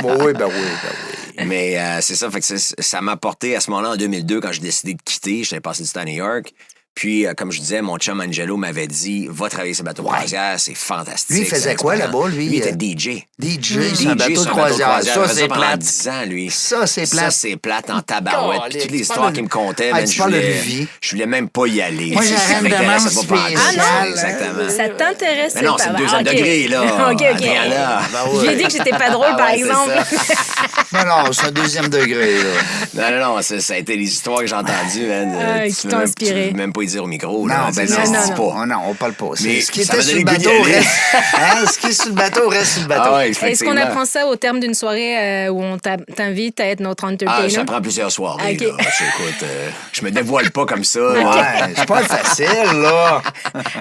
Bon, oui, ben oui. Mais c'est ça, fait que ça m'a apporté à ce moment-là, en 2002, quand j'ai décidé de quitter, j'avais passé du temps à New York. Puis, comme je disais, mon chum Angelo m'avait dit, va travailler sur le bateau de croisière, c'est fantastique. Lui, il faisait c'est quoi extraordinaire. là-bas, lui? Lui, il était DJ. DJ, c'est un bateau de croisière. Il Ça, faisait c'est pendant plate. 10 ans, lui. Ça, c'est plate. Ça, c'est plate en tabarouette. Puis Calique, toutes les tu histoires parles de- qu'il me contait, Ah, man, tu parles de Luvier. je voulais même pas y aller. Moi, j'ai Ça rien de m'intéressait demande pas pantoute. spéciale. Ah non? Exactement. Ça t'intéresse Mais non, c'est le deuxième degré, là. OK. Adriana. Ben Je lui ai ouais. dit que j'étais pas drôle, par Ouais, c'est exemple. ça. Non, c'est un 2e degré, là. Non, ça a été les histoires que j'ai entendues, man. Ah, Tu qui veux t'ont même- inspiré. Tu veux même pas y dire au micro. Non, là, ben ça se non, dit non. pas. Oh non, on parle pas. Mais Ce qui ça était m'a sur le donné le goût bateau d'y aller. reste. Hein? Ce qui est sur le bateau reste sur le bateau. Ah ouais, Est-ce qu'on effectivement. apprend ça au terme d'une soirée où on t'invite à être notre entertainer? Ça prend plusieurs soirées. Ok. Là. Écoute, je me dévoile pas comme ça. Ouais, là. c'est pas facile, là.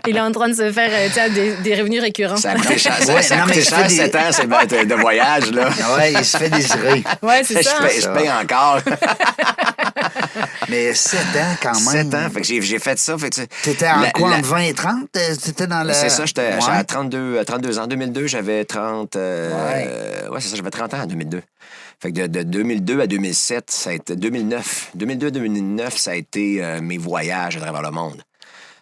Il est en train de se faire des revenus récurrents. Ça a coûté cher, Ouais, ça a non, mais coûté je cher fais des- 7 ans de voyage. Là. Ouais, il se fait désirer. Ouais, c'est ça. hein? Je paye encore. Mais 7 ans quand même. 7 ans. Fait que j'ai fait ça. Fait que T'étais en quoi, entre 20 et 30? T'étais dans le... C'est ça, j'étais Ouais. à 32 ans. En 2002, j'avais 30... ouais, c'est ça, j'avais 30 ans en 2002. Fait que de 2002 à 2007, ça a été 2009. 2002 à 2009, ça a été mes voyages à travers le monde.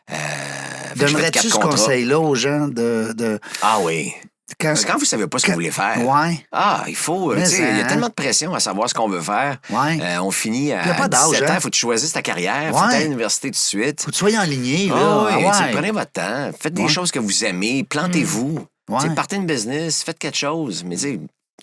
Fait que j'ai fait 4 Donnerais-tu ce contrats. conseil-là aux gens de Ah oui. quand, Parce que quand vous savez pas ce que vous voulez faire, Ouais, ah, il faut... Mais tu sais, il y a hein. tellement de pression à savoir ce qu'on veut faire. ouais. On finit à Y a pas d'âge, 17 ans, hein. il faut que tu choisisses ta carrière, il Ouais. faut aller à l'université tout de suite. Faut que tu sois enligné, là. Ah oui, Ah tu sais, ouais. prenez votre temps, faites des Ouais. choses que vous aimez, plantez-vous. Ouais. Tu sais, partez une business, faites quelque chose, mais tu sais,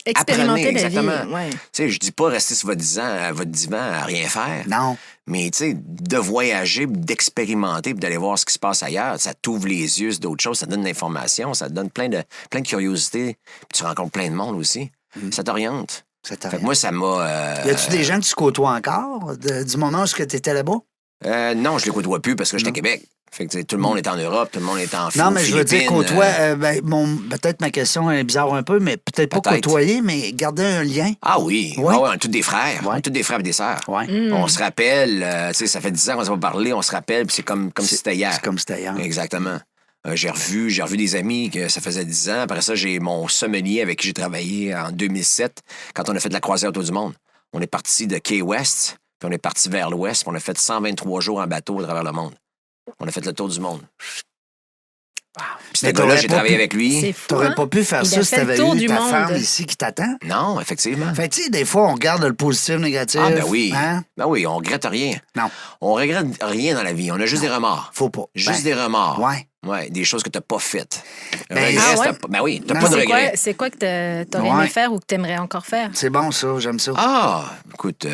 Expérimenter apprenez, la vie. exactement. Ouais. tu sais, je dis pas rester sur votre divan à rien faire, Non. mais tu sais, de voyager, d'expérimenter, puis d'aller voir ce qui se passe ailleurs, ça t'ouvre les yeux sur d'autres choses, ça donne de l'information, ça te donne plein de curiosité, puis tu rencontres plein de monde aussi. Ça t'oriente. Ça Fait que moi, ça m'a... Y a-tu des gens que tu côtoies encore du moment où tu étais là-bas? non, je les côtoie plus parce que j'étais à Québec. Fait que tu sais, tout le monde est en Europe, tout le monde est en Non, mais je veux dire, Philippines, côtoie. Peut-être ma question est bizarre un peu, mais peut-être pas Peut-être. côtoyer, mais garder un lien. Ah oui, Ouais. Ah ouais, on est tous des frères. Ouais. On est tous des frères et des sœurs. Ouais. On se rappelle, tu sais, ça fait 10 ans qu'on s'est pas parlé, on se rappelle, puis c'est comme si c'était hier. C'est comme c'était hier. Exactement. J'ai revu des amis que ça faisait 10 ans. Après ça, j'ai mon sommelier avec qui j'ai travaillé en 2007, quand on a fait de la croisière autour du monde. On est parti de Key West, puis on est parti vers l'ouest, puis on a fait 123 jours en bateau à travers le monde. On a fait le tour du monde. Puis ce Mais gars-là, t'aurais j'ai pas travaillé pu- avec lui. C'est fou. T'aurais hein? pas pu faire Il ça a si fait le t'avais tour eu du ta monde. femme ici qui t'attend. Non, effectivement. Fait que, tu sais, des fois, on regarde le positif, le négatif. Ah, ben oui. Hein? Ben oui, on regrette rien. Non, On regrette rien dans la vie. On a juste des remords. faut pas. Juste Ben, des remords. Ouais. Ouais, des choses que t'as pas faites. Ben, Regrets, ah ouais? ben oui, t'as Non, pas de C'est quoi, regrets. c'est quoi que t'aurais Ouais. aimé faire ou que t'aimerais encore faire? C'est bon, ça. J'aime ça. Ah, écoute,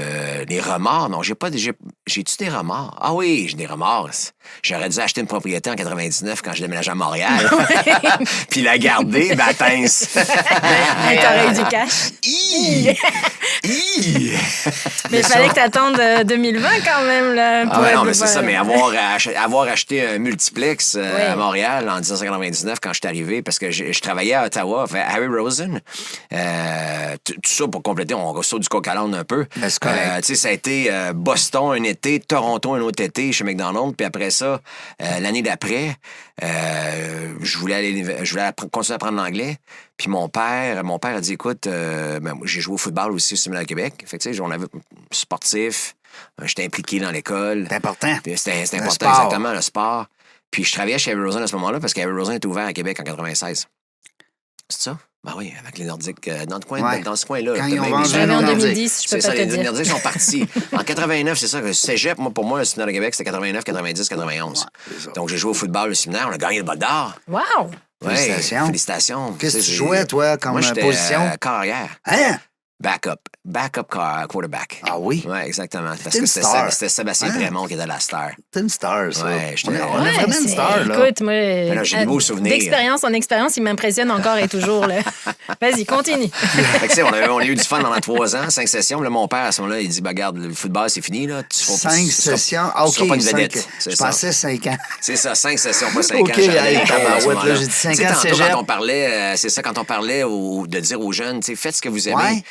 les remords, non, j'ai-tu des remords? Ah oui, j'ai des remords. J'aurais dû acheter une propriété en 99 quand je déménageais à Montréal. Puis la garder, ben, pince. Mais t'aurais eu du cash. Hi! Hi! Mais il fallait que t'attendes 2020 quand même. Là, Ah pour ouais, non, être- mais c'est ça, mais avoir acheté un multiplex Ouais. à Montréal en 1999 quand je suis arrivé, parce que je travaillais à Ottawa, fait Harry Rosen, tout ça pour compléter, on ressort du coq à l'âne un peu. Ben, c'est correct. Tu sais, ça a été Boston un été, Toronto un autre été chez McDonald's, puis après ça, l'année d'après, je voulais continuer à apprendre l'anglais. Puis mon père a dit, écoute, moi, j'ai joué au football aussi au Séminaire Québec. Fait que, tu sais, on avait sportif, j'étais impliqué dans l'école. C'est important. Puis c'était Le important, sport. exactement, le sport. Puis je travaillais chez Harry Rosen à ce moment-là parce qu'Harry Rosen était ouvert à Québec en 96. C'est ça? Ben oui, avec les Nordiques, dans ce coin-là. Quand t'as ils ont même vendu les- J'avais en Non, 2010, je peux C'est ça, pas te les dire. Nordiques sont partis. En 89, c'est ça, que le cégep, moi, pour moi, le séminaire de Québec, c'était 89, 90, 91. c'est ça. Donc j'ai joué au football, le séminaire, on a gagné le bol d'or. Wow! Ouais, Félicitations. félicitations. Qu'est-ce que Ça, tu j'ai- jouais, toi, comme Moi, j'étais position? carrière. Hein? Backup quarterback. Ah oui? Oui, exactement. Parce T'es que une star. c'était Sébastien Hein? Prémont qui était la star. T'es une star, ça. Ouais, j'étais- on est vraiment une c'est- star, là. Écoute, moi, là, j'ai des beaux souvenirs. d'expérience en expérience, il m'impressionne encore et toujours. Là. Vas-y, continue. Fait que, tu sais, on a eu du fun pendant 3 ans, 5 sessions. Là, mon père, à ce moment-là, il dit, bah, regarde, le football, c'est fini. Là. Tu feras- 5 tu seras- sessions. Ah, tu OK. seras pas une 5. vedette. Je C'est ça. pensais 5 ans. C'est ça, 5 sessions, pas 5 OK, ans. J'avais hey, les capes à ce tabarouette, moment-là. là, j'ai dit 5 Tu sais, ans, tantôt, cégep. quand on parlait, c'est ça, quand on parlait de dire aux jeunes, tu sais, faites ce que vous aimez. Ouais.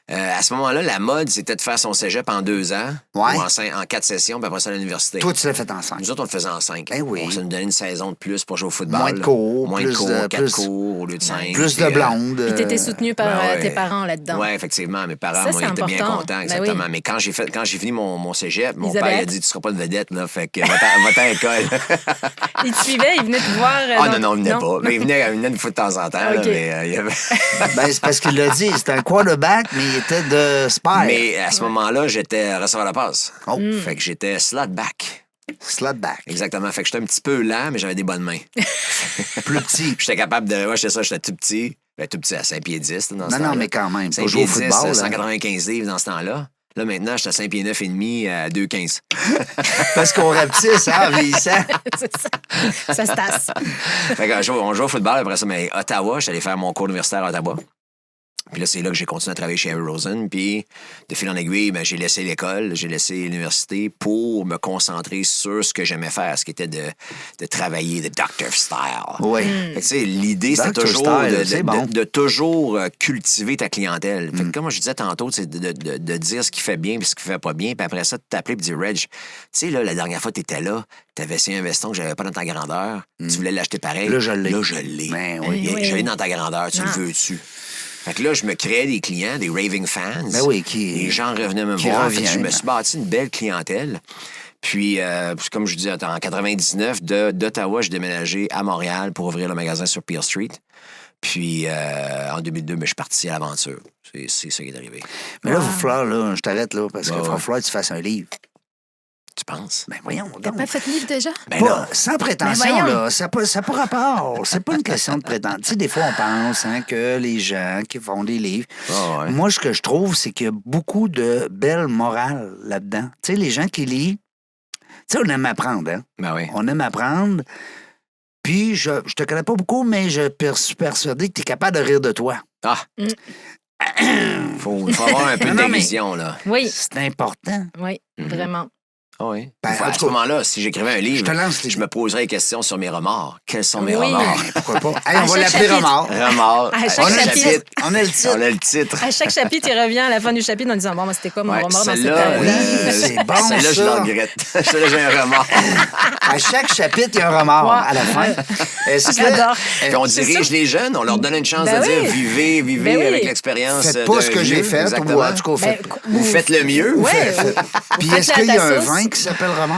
À ce moment-là, la mode, c'était de faire son cégep en 2 ans Ouais. ou en 4 sessions, puis après ça à l'université. Toi, tu l'as fait en 5. Nous autres, on le faisait en 5. Ben oui. Ça nous donnait une saison de plus pour jouer au football. Moins de cours, Moins de plus cours, de- 4 plus- cours au lieu de 5. Plus de blondes. Puis t'étais soutenu par ben ouais. tes parents là-dedans. Oui, effectivement. Mes parents, Ça, moi, c'est ils étaient bien important. contents, Ben exactement. oui. Mais quand j'ai fini mon cégep, mon Ils père avaient il a hâte. dit, tu seras pas une vedette, là. Fait que va-t'en à l'école. Ils te suivaient, ils venaient te voir. Ah non, il venait pas. Mais il venait une fois de temps en temps, là, OK. mais il y avait... Ben, c'est parce qu'il l'a dit. C'était un quarterback, mais il était de spire. Mais à ce moment-là, j'étais receveur de passe. Oh. Fait que j'étais slot back. Slotback. Exactement. Fait que j'étais un petit peu lent, mais j'avais des bonnes mains. Plus petit. J'étais capable de... Ouais, j'étais tout petit. Ben, tout petit à 5 pieds 10, là, dans ce Non, non, temps-là. mais quand même. 5 Pour jouer pieds au 10, football. hein. 195 livres dans ce temps-là. Là, maintenant, je suis à 5 pieds 9 et demi à 2,15. Parce qu'on rapetisse, hein, en vieillissant. C'est ça. Ça se tasse. Fait que, on joue au football après ça, mais Ottawa, je suis allé faire mon cours universitaire à Ottawa. Puis là, c'est là que j'ai continué à travailler chez Harry Rosen. Puis, de fil en aiguille, ben, j'ai laissé l'école, j'ai laissé l'université pour me concentrer sur ce que j'aimais faire, ce qui était de travailler, de doctor style. Oui. Fait que, tu sais, l'idée, c'était Doctor toujours style, c'est bon. de toujours cultiver ta clientèle. Fait que, comme je disais tantôt, c'est de dire ce qui fait bien et ce qui fait pas bien. Puis après ça, de t'appeler et de dire, Reg, tu sais, là, la dernière fois que tu étais là, tu avais essayé un veston que j'avais pas dans ta grandeur. Tu voulais l'acheter pareil. Là, je l'ai. Là, je l'ai. Ben oui. Je l'ai dans ta grandeur. Tu le veux-tu? Fait que là, je me créais des clients, des raving fans. Ben oui, Les gens revenaient me voir. Fait que je me reviennent. suis bâti une belle clientèle. Puis, comme je vous disais, en 99, d'Ottawa, j'ai déménagé à Montréal pour ouvrir le magasin sur Peel Street. Puis, en 2002, je suis parti à l'aventure. C'est ça qui est arrivé. Mais là, il va falloir, là, je t'arrête là, parce qu'il va falloir que tu fasses un livre. Tu penses? Ben voyons. T'as donc. pas fait de livre déjà? Ben Pas- là, sans prétention, voyons. là. Ça n'a pas rapport. C'est pas une question de prétention. Tu sais, des fois, on pense hein, que les gens qui font des livres. Ah ouais. Moi, ce que je trouve, c'est qu'il y a beaucoup de belles morales là-dedans. Tu sais, les gens qui lisent, tu sais, on aime apprendre, hein? ben oui. On aime apprendre. Puis, je te connais pas beaucoup, mais je suis persuadé que tu es capable de rire de toi. Ah! Faut avoir un peu de Non, mais- dérision, là. Oui, C'est important. oui, vraiment. Ah oui. Ben, Enfin, en à tout ce cas, moment-là, si j'écrivais un livre, Je te lance les... je me poserais des questions sur mes remords. Quels sont mes Oui. remords? Pourquoi pas? Hey, À on va chaque l'appeler chapitre. Remords. Remords. À chaque On a le chapitre. titre. On a le titre. On a le titre. À chaque chapitre, il revient à la fin du chapitre en disant bon, moi, c'était quoi mon Ouais, remords dans cette celle-là, période-là? Oui, c'est bon, Celle-là, je ça. le regrette. Celle-là, j'ai un remords. À chaque chapitre, il y a un remords Ouais. à la fin. Est-ce que- J'adore. Puis on dirige les jeunes, on leur donne une chance Ben de dire oui. vivez Ben oui. avec l'expérience. Faites pas d'un ce que j'ai vieux. fait, Exactement. ou en tout cas, Ben, Vous faites le mieux. Ouais. Puis Faites est-ce la qu'il y a un sauce. vin qui s'appelle Remords?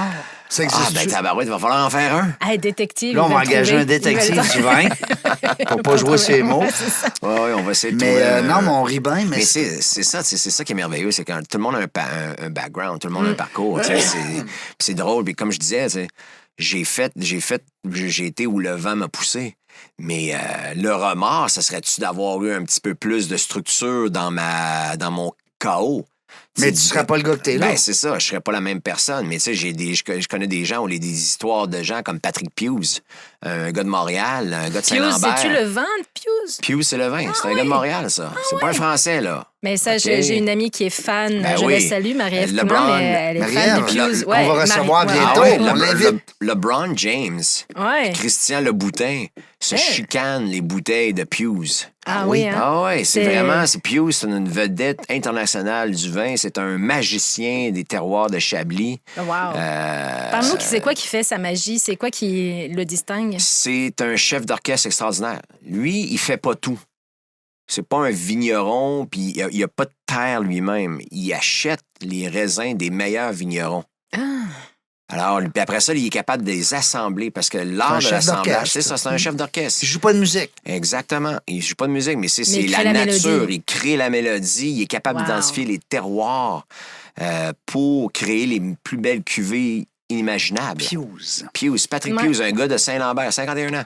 Ça Ah, existe ben tabarouette, il va falloir en faire un. Hey, détective. Là, on il va le engager trouver. un détective Il va le du vin pour pas jouer ses mots. Ouais, c'est ça. Oui, on va essayer de Mais trouver un- non, mais on rit bien, mais Mais c'est ça qui est merveilleux, c'est quand tout le monde a un background, tout le monde a un parcours. Tu sais, c'est drôle. Puis comme je disais, tu sais, j'ai été où le vent m'a poussé. Mais le remords, ça serait-tu d'avoir eu un petit peu plus de structure dans mon chaos? mais tu seras pas le gars que t'es là. Ben, c'est ça, je serais pas la même personne. Mais tu sais, je connais des gens, des histoires de gens comme Patrick Pius, un gars de Montréal, un gars de Pius, Saint-Lambert. c'est-tu le vin de Pius? Pius, c'est le vin. C'est un gars de Montréal, ça. C'est pas un Français, là. Mais ça, Ok. j'ai une amie qui est fan. Ben je oui. la salue, Marie-Ève LeBron. Poulin, mais elle est fan Marie-Ève, de Pius. qu'on va recevoir Marie- bientôt. Ah ouais, on l'invite. LeBron James, Ouais. Christian Leboutin se chicanent les bouteilles de Pius. Ah oui, hein? Ah ouais, c'est C'est- vraiment, Pius, c'est une vedette internationale du vin. C'est un magicien des terroirs de Chablis. Wow. Euh, Parle-nous, c'est quoi qui fait sa magie? C'est quoi qui le distingue? C'est un chef d'orchestre extraordinaire. Lui, il fait pas tout. C'est pas un vigneron, puis il a pas de terre lui-même. Il achète les raisins des meilleurs vignerons. Ah, Alors, puis après ça, il est capable de les assembler parce que C'est un l'art de chef l'assemblage, d'orchestre. c'est ça, c'est un chef d'orchestre. Tu joues pas de musique. Exactement. Il joue pas de musique, mais c'est il la crée la nature. mélodie. Il crée la mélodie. Il est capable Wow. d'identifier les terroirs pour créer les plus belles cuvées inimaginables. Pius. Pius, Patrick Ouais. Pius, un gars de Saint-Lambert, 51 ans.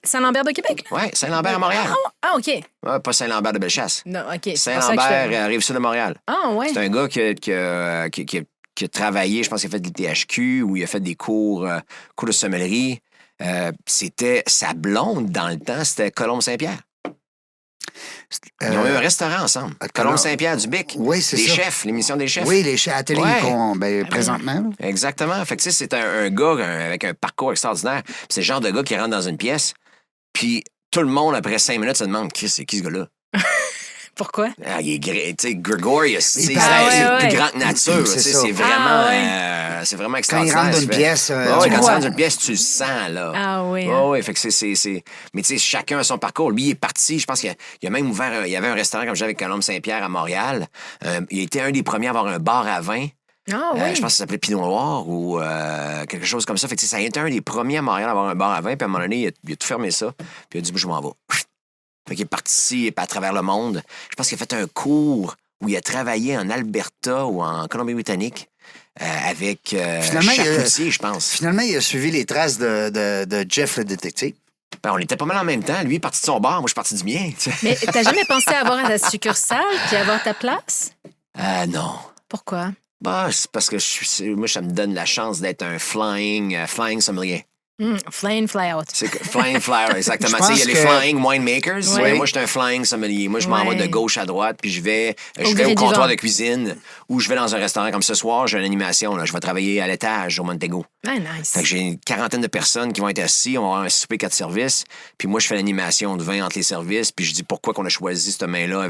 Saint-Lambert de Québec? Ouais, Saint-Lambert à Montréal. Ah, OK. Ouais, pas Saint-Lambert de Bellechasse. Non, OK. c'est pour ça que Saint-Lambert, je- Rive-Sud de Montréal. Ah, ouais. C'est un gars qui a travaillé, je pense qu'il a fait de l'ITHQ ou il a fait des cours de sommellerie. C'était sa blonde dans le temps, c'était Colombe Saint-Pierre. Ils ont eu un restaurant ensemble. Colombe Saint-Pierre du Bic. Oui, c'est Les ça. chefs, l'émission des chefs. Oui, les chefs à la télé, Ouais. présentement. là. Exactement. Fait que tu sais, c'est un gars avec un parcours extraordinaire. Puis c'est le genre de gars qui rentre dans une pièce, puis tout le monde, après 5 minutes, se demande Chris, c'est qui ce gars-là? Pourquoi? Ah, il est tu sais, Gregorius, c'est paraît, c'est ouais, plus ouais. grand que nature. C'est tu sais, ça. c'est vraiment, Ah, c'est vraiment Quand il extraordinaire. rentre dans Tu une fais- pièce, Ouais, tu quand tu vois. rentres dans une pièce, tu le sens, là. Ah oui. Ouais, hein. ouais, fait que c'est... Mais tu sais, chacun a son parcours. Lui, il est parti, je pense qu'il a même ouvert... Il y avait un restaurant, comme je disais, avec Colombe Saint-Pierre à Montréal. Il était un des premiers à avoir un bar à vin. Ah oui. Je pense que ça s'appelait Pinot Noir ou quelque chose comme ça. Fait que tu sais, ça a été un des premiers à Montréal à avoir un bar à vin. Puis à un moment donné, il a tout fermé ça. Puis il a dit, je m'en vais. Fait qu'il est parti à travers le monde. Je pense qu'il a fait un cours où il a travaillé en Alberta ou en Colombie-Britannique avec Finalement, Chapoutier, je pense. Finalement, il a suivi les traces de Jeff le détective. Ben, on était pas mal en même temps. Lui est parti de son bar, moi je suis parti du mien. Tu sais. Mais t'as jamais pensé à avoir ta succursale puis avoir ta place? Non. Pourquoi? Bah, c'est parce que moi, ça me donne la chance d'être un flying sommelier. Fly in, fly out. C'est flying flyer, exactement. Je pense Tu sais, il y a les que- flying winemakers. Ouais. Mais moi, je suis un flying sommelier. Moi, je m'en vais de gauche à droite, puis je vais gré au du comptoir vent. de cuisine ou je vais dans un restaurant comme ce soir. J'ai une animation. Là. Je vais travailler à l'étage au Montego. Ah, nice. Fait que j'ai une quarantaine de personnes qui vont être assis. On va avoir un souper 4 services. Puis moi, je fais l'animation de vin entre les services. Puis je dis pourquoi qu'on a choisi ce vin-là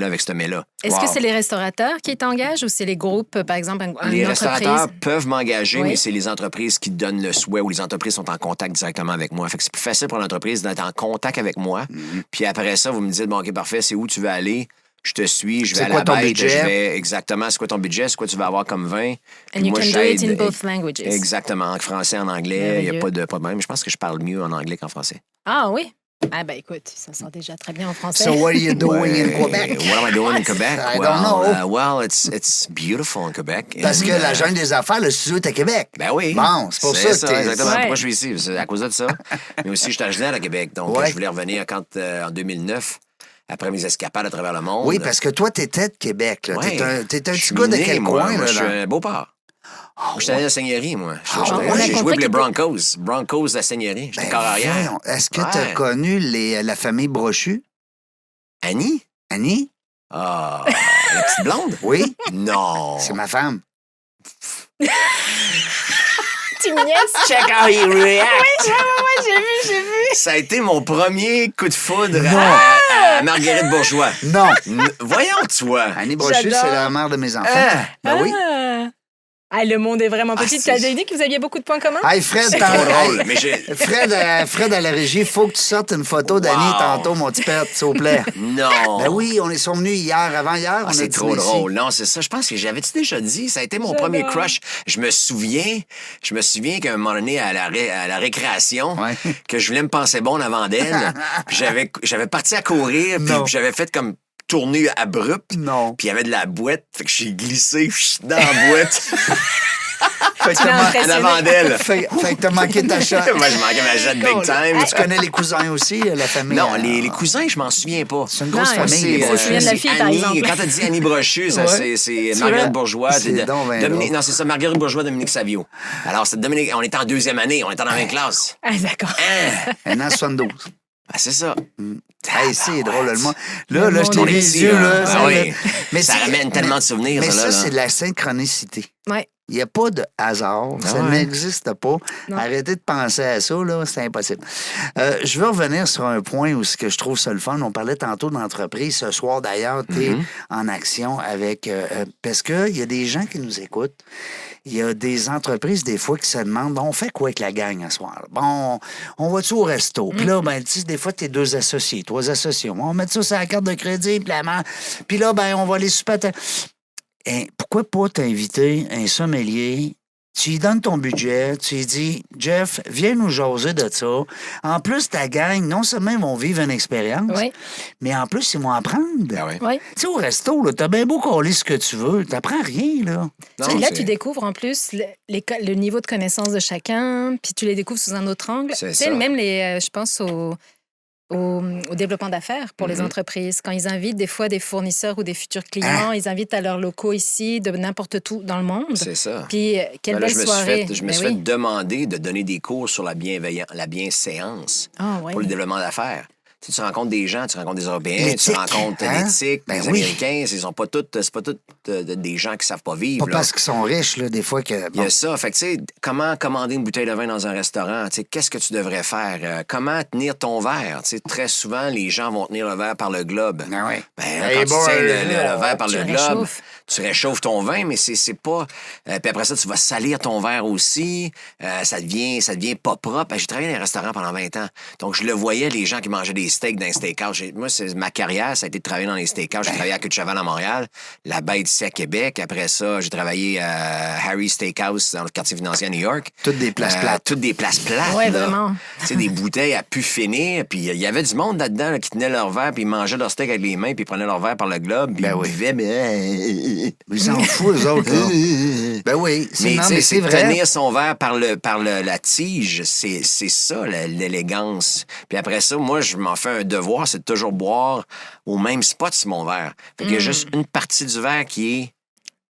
avec ce mets-là. Est-ce Wow. que c'est les restaurateurs qui t'engagent ou c'est les groupes, par exemple, une Les entreprise? restaurateurs peuvent m'engager, Oui. mais c'est les entreprises qui donnent le souhait ou les entreprises sont en contact directement avec moi. Fait que c'est plus facile pour l'entreprise d'être en contact avec moi. Puis après ça, vous me dites, bon, OK, parfait, c'est où tu veux aller? Je te suis, je vais C'est à quoi la ton bête, budget? je vais exactement, c'est quoi ton budget, c'est quoi tu vas avoir comme vin. And Puis you moi, can do it in j'aide- both languages. Exactement, en français, en anglais, il n'y a Merveilleux. pas de problème. Je pense que je parle mieux en anglais qu'en français. Ah oui? Ah ben écoute, ça sort déjà très bien en français. So what are you doing in Ouais, Quebec? What am I doing in Quebec? I don't know. Well, it's beautiful in Quebec. Parce And, que la jungle des affaires, le studio est à Québec. Ben oui. Bon, c'est pour ça que t'es... exactement. Ouais. Pourquoi je suis ici? C'est à cause de ça. Mais aussi, je suis originaire de Québec. Donc, Ouais. je voulais revenir en 2009, après mes escapades à travers le monde. Oui, parce que toi, t'étais de Québec. Là. Ouais. T'es un Je petit suis gars de né, quel moi. coin? Moi, Là, je suis dans- un Beauport. Je suis allé à la Seigneurie, moi. ouais. J'ai On a joué compris pour les que- Broncos. Broncos de la Seigneurie. J'étais Ben, corps arrière. voyons. Est-ce que t'as Ouais. connu la famille Brochu? Annie? Annie? Ah, la petite blonde? Oui, Non. c'est ma femme. Tu me niaises? Check how he react. J'ai vu. Ça a été mon premier coup de foudre Non. à Marguerite Bourgeois. Non. Voyons, toi. Annie Brochu, J'adore. c'est la mère de mes enfants. Ah. Ben oui. Ah, le monde est vraiment petit. Tu c'est- as dit que vous aviez beaucoup de points communs? Hey, Fred, C'est trop drôle, mais j'ai... Fred à la régie, faut que tu sortes une photo d'Annie Wow. tantôt, mon petit père, s'il vous plaît. Non. Ben oui, on sont venus hier, avant-hier. Ah, on a c'est dîné trop ici. drôle. Non, c'est ça. Je pense que j'avais-tu déjà dit? Ça a été mon J'adore. premier crush. Je me souviens qu'à un moment donné, à la récréation, Ouais. que je voulais me penser bon avant d'elle. Puis j'avais parti à courir, puis Non. j'avais fait comme tournée abrupte. Non. Puis il y avait de la boîte, fait que j'ai glissé dans la boîte Fait que Tu l'as t'as impressionné. en avant d'elle. fait que t'as manqué ta shot. Moi, je manquais ma jet big time. Tu connais les cousins aussi, la famille? Non, les cousins, je m'en souviens pas. C'est une grosse Non, famille. il faut se souvenir de la fille, par Annie, exemple. Quand t'as dit Annie Brochu, ça, Ouais. c'est Tu Marguerite vois? Bourgeois. C'est donc ben Dominique, drôle. non, c'est ça, Marguerite Bourgeois, Dominique Savio. Alors, c'est Dominique, on était en deuxième année, on était dans la même classe. Ah, d'accord. Hein? Un an 72. Ah, c'est ça. Hey, c'est drôle, le monde. Le Là, je monde t'ai est vu les ici, yeux, là. là. Ah oui. Mais Ça c'est- ramène tellement de souvenirs, Mais ça, ça, là. c'est de la synchronicité. Ouais. Il n'y a pas de hasard. Ça ouais. n'existe pas. Non. Arrêtez de penser à ça, là, c'est impossible. Je veux revenir sur un point où ce que je trouve ça le fun. On parlait tantôt d'entreprise. Ce soir, d'ailleurs, tu es en action avec... parce qu'il y a des gens qui nous écoutent. Il y a des entreprises, des fois, qui se demandent, on fait quoi avec la gang ce soir? Bon, on va-tu au resto? Puis là, ben, tu sais, des fois, t'es 2 associés, 3 associés. On va mettre ça sur la carte de crédit, puis là, ben, on va aller super... pourquoi pas t'inviter un sommelier? Tu lui donnes ton budget, tu lui dis, Jeff, viens nous jaser de ça. En plus, ta gang, non seulement ils vont vivre une expérience, Oui. mais en plus, ils vont apprendre. Ah ouais. Oui. Tu sais, au resto, là, t'as bien beau coller ce que tu veux, t'apprends rien, là. Non, Puis là, c'est- tu découvres en plus le niveau de connaissance de chacun, puis tu les découvres sous un autre angle. C'est Tu sais, ça. même je pense au développement d'affaires pour les entreprises. Quand ils invitent des fois des fournisseurs ou des futurs clients, ils invitent à leurs locaux ici, de n'importe où dans le monde. C'est ça. Puis, quelle Ben là, belle soirée. je me Ben suis oui. fait demander de donner des cours sur la bienséance Ah, ouais. pour le développement d'affaires. Tu sais, tu rencontres des gens, tu rencontres des Européens, tu L'éthique, rencontres hein? l'éthique, Ben les oui. Américains, c'est pas tous des gens qui savent pas vivre. Pas là. parce qu'ils sont riches, là, des fois que... Il y bon. a ça. Fait que, tu sais, comment commander une bouteille de vin dans un restaurant? Tu sais, qu'est-ce que tu devrais faire? Comment tenir ton verre? Tu sais, très souvent, les gens vont tenir le verre par le globe. Ah ouais. Ben, Hey quand boy, tu tiens le verre par tu le le globe, réchauffes. tu réchauffes ton vin, mais c'est pas... puis après ça, tu vas salir ton verre aussi. Ça devient pas propre. J'ai travaillé dans un restaurant pendant 20 ans. Donc, je le voyais, les gens qui mangeaient des steaks dans un steakhouse. Moi, ma carrière, ça a été de travailler dans les steakhouses. J'ai travaillé à Queue de Cheval à Montréal, La Bête ici à Québec. Après ça, j'ai travaillé à Harry's Steakhouse dans le quartier financier à New York. Toutes des places plates. Toutes des places plates. Ouais, là. vraiment. Tu sais, des bouteilles à pu finir. Puis il y avait du monde là-dedans là, qui tenait leur verre, puis ils mangeaient leur steak avec les mains, puis ils prenaient leur verre par le globe, puis Ben ils oui. buvaient. Ils s'en foutent, eux autres, là. Ben oui, Mais, non, tu sais, mais c'est vrai. tenir son verre par la tige, c'est ça, l'élégance. Puis après ça, moi, je m'en fais un devoir, c'est de toujours boire au même spot sur mon verre. Fait qu'il y a juste une partie du verre qui est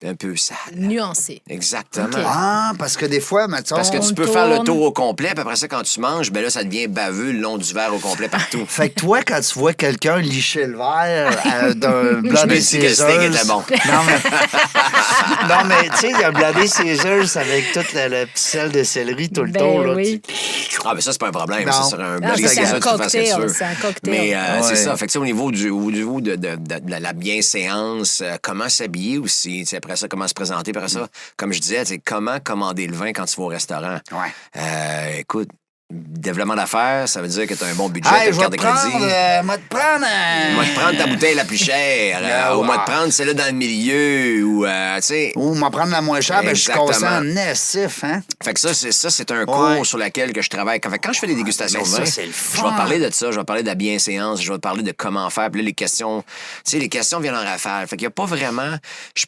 un peu sale. Nuancé. Exactement. OK. Ah, parce que des fois, mettons... Parce que On tu peux faire le tourne. tour au complet, puis après ça, quand tu manges, ben là, ça devient baveux le long du verre au complet partout. Fait que toi, quand tu vois quelqu'un licher le verre d'un blanc Je me des dis que le steak Caesars... était bon. Non, mais tu sais, il y a un blanc des Caesars avec tout le petit sel de céleri tout le Ben tour. Là, oui. Ah, mais ça, c'est pas un problème. Non. Ça serait un Ah, bel ça, c'est exercice, un tu fais ce que tu cocktail. veux. C'est un cocktail. Mais c'est Ouais. ça. Fait que, tu sais, au niveau de la bienséance, comment s'habiller aussi, tu sais, après ça, comment se présenter, après ça, comme je disais, tu sais, comment commander le vin quand tu vas au restaurant. Ouais. Écoute, développement d'affaires, ça veut dire que tu as un bon budget, Hey, tu as je une vais carte te de crédit. prendre... moi te prendre un... Moi, te prendre ta bouteille la plus chère, ou moi, ouais. te prendre celle-là dans le milieu, ou, tu sais... Ou m'en prendre la moins chère, ben, je suis conscient Exactement. naissif, hein? Fait que ça, c'est un cours Ouais. sur lequel que je travaille. Fait que quand je fais des dégustations mais de ça, vin, c'est le je fun. vais parler de ça, je vais parler de la bienséance, je vais parler de comment faire. Puis là, les questions, tu sais, les questions viennent en rafale. Fait qu'il n'y a pas vraiment... Je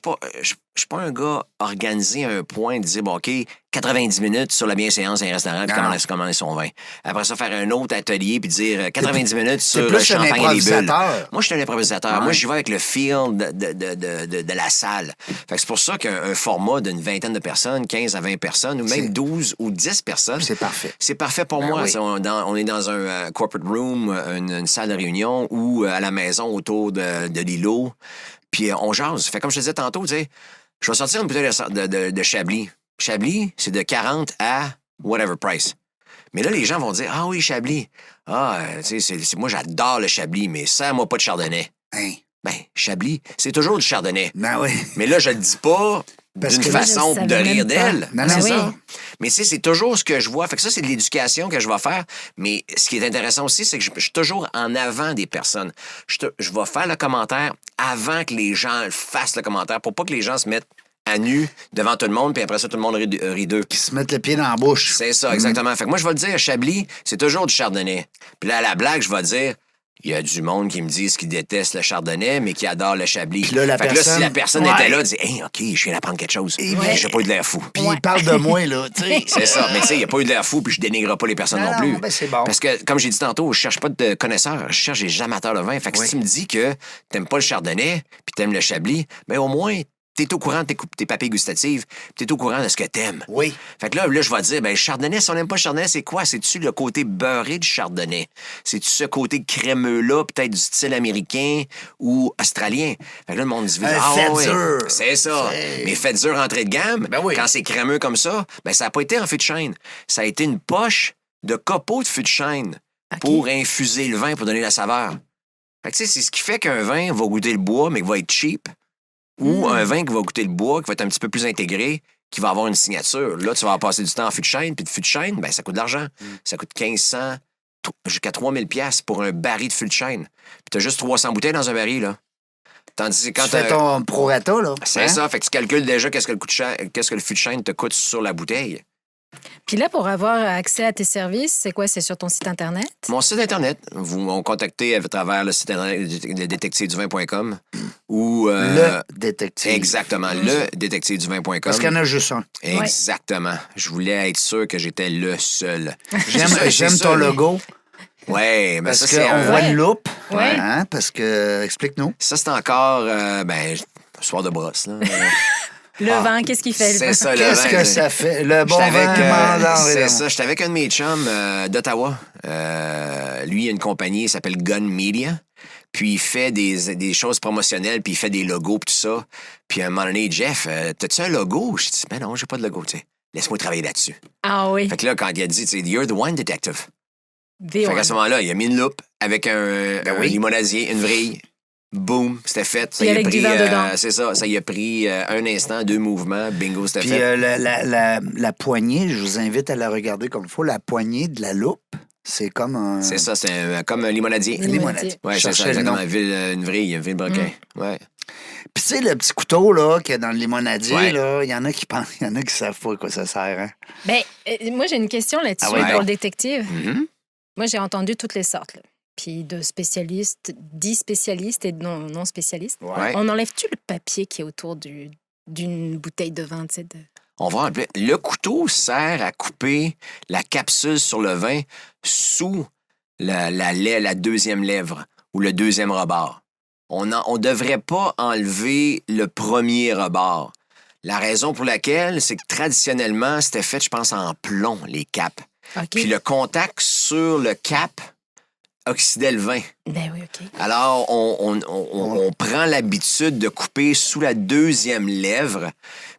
suis pas un gars organisé à un point de dire, bon, OK, 90 minutes sur la bienséance d'un restaurant, puis Non. commander son vin. Après ça, faire un autre atelier, puis dire 90 minutes C'est sur plus le champagne un et les bulles. improvisateur. Moi, je suis un improvisateur. Ouais. Moi, j'y vais avec le feel de la salle. Fait que c'est pour ça qu'un format d'une vingtaine de personnes, 15 à 20 personnes, ou même C'est- 12 ou 10 personnes, C'est parfait. c'est parfait pour Ben moi. oui. On est dans un corporate room, une salle de réunion, ou à la maison autour de l'îlot, puis on jase. Fait comme je te disais tantôt, tu sais, je vais sortir une bouteille de Chablis. Chablis, c'est de 40 à whatever price. Mais là, les gens vont dire, ah oui, Chablis. Ah, tu sais, moi, j'adore le Chablis, mais sers-moi pas de Chardonnay. Hein? Ben, Chablis, c'est toujours du Chardonnay. Ben oui. Mais là, je le dis pas Parce d'une que là, façon je de savais rire même pas. d'elle. Non, Ben non, oui. ça. Mais tu sais, c'est toujours ce que je vois. Fait que ça, c'est de l'éducation que je vais faire. Mais ce qui est intéressant aussi, c'est que je suis toujours en avant des personnes. Je vais faire le commentaire avant que les gens fassent le commentaire pour pas que les gens se mettent à nu devant tout le monde, puis après ça, tout le monde rit d'eux. Qui se mettent le pied dans la bouche. C'est ça, exactement. Fait que moi, je vais le dire, Chablis, c'est toujours du Chardonnay. Puis là, à la blague, je vais dire, il y a du monde qui me disent qu'ils détestent le Chardonnay, mais qui adore le Chablis. Puis là, la fait que personne- si la personne Ouais. était là, elle dit, hey, OK, je viens d'apprendre quelque chose. Ouais. J'ai pas eu de l'air fou. Puis il parle de moi, là, tu sais. C'est ça. Mais tu sais, il n'y a pas eu de l'air fou, puis je dénigre pas les personnes non, Non, plus. non, ben c'est bon. Parce que, comme j'ai dit tantôt, je cherche pas de connaisseurs, je cherche des amateurs de vin. Fait que Oui. si tu me dis que t'aimes pas le Chardonnay, puis t'aimes le Chablis, ben au moins, t'es au courant de tes papilles gustatives, puis t'es au courant de ce que t'aimes. Oui. Fait que là, je vais dire, ben, Chardonnay, si on n'aime pas le Chardonnay, c'est quoi? C'est-tu le côté beurré du Chardonnay? C'est-tu ce côté crémeux-là, peut-être du style américain ou australien? Fait que là, le monde dit, fait ouais, dur. c'est ça. C'est- Mais fait dur entrée de gamme, Ben oui. quand c'est crémeux comme ça, ben, ça n'a pas été en fût de chêne. Ça a été une poche de copeaux de fût de chêne pour infuser le vin, pour donner la saveur. Fait que, tu sais, c'est ce qui fait qu'un vin va goûter le bois, mais qui va être cheap, ou un vin qui va goûter le bois, qui va être un petit peu plus intégré, qui va avoir une signature. Là, tu vas passer du temps en fût de chêne, puis de fût de chêne, ben, ça coûte de l'argent. Ça coûte 1500 jusqu'à 3000 pièces pour un baril de fût de chêne. Puis t'as juste 300 bouteilles dans un baril, là. Tandis que quand Tu fais ton prorata, là. C'est Hein? ça, fait que tu calcules déjà qu'est-ce que le fût de chêne te coûte sur la bouteille. Puis là, pour avoir accès à tes services, c'est quoi? C'est sur ton site Internet? Mon site Internet, vous m'ont contacté à travers le site Internet le détectiveduvin.com ou... Le détective. Exactement, le détectiveduvin.com. Parce qu'il y en a juste un. Exactement. Je voulais être sûr que j'étais le seul. J'aime ton logo. Oui, mais Parce ça, c'est qu'on voit une loupe. Ouais. Hein? Parce que, explique-nous. ça, c'est encore, soir de brosse, là. Le vin, qu'est-ce qu'il fait? Le C'est vin? ça, le Qu'est-ce vin. que ça fait? Le bon J'étais avec, vin, mange en c'est rayon. ça, j'étais avec un de mes chums d'Ottawa. Lui, il a une compagnie, il s'appelle Gun Media. Puis il fait des choses promotionnelles, puis il fait des logos, puis tout ça. Puis à un moment donné, Jeff, t'as-tu un logo? Je dis, ben non, j'ai pas de logo, tu sais. Laisse-moi travailler là-dessus. Ah oui. Fait que là, quand il a dit, tu sais, you're the wine detective. The Fait one. qu'à ce moment-là, il a mis une loupe avec un oui. limonadier, une vrille. Boum, c'était fait. Ça Puis y a avec du pris, verre dedans. c'est ça, ça y a pris un instant, 2 mouvements, bingo, c'était Puis fait. la poignée, je vous invite à la regarder comme il faut. La poignée de la loupe, c'est comme un... C'est ça, c'est comme un limonadier. Limonadier. Ouais, c'est Cherchez ça, le nom. exactement. Une vrille, une broquin. Ouais. Puis tu sais, le petit couteau là, qu'il y a dans le limonadier, Ouais. là, il y en a qui pensent, il y en a qui savent pas à quoi ça sert. Hein? Ben, moi, j'ai une question là-dessus Ah ouais, pour donc. le détective. Mhm. Moi, j'ai entendu toutes les sortes. Là. Puis de spécialistes, 10 spécialistes et non spécialistes. Ouais. On enlève-tu le papier qui est autour d'une bouteille de vin, tu sais, On va enlever. Le couteau sert à couper la capsule sur le vin sous la deuxième lèvre ou le deuxième rebord. On devrait pas enlever le premier rebord. La raison pour laquelle, c'est que traditionnellement, c'était fait, je pense, en plomb, les capes. OK. Puis le contact sur le cap oxydait le vin. Ben oui, OK. Alors, on prend l'habitude de couper sous la deuxième lèvre,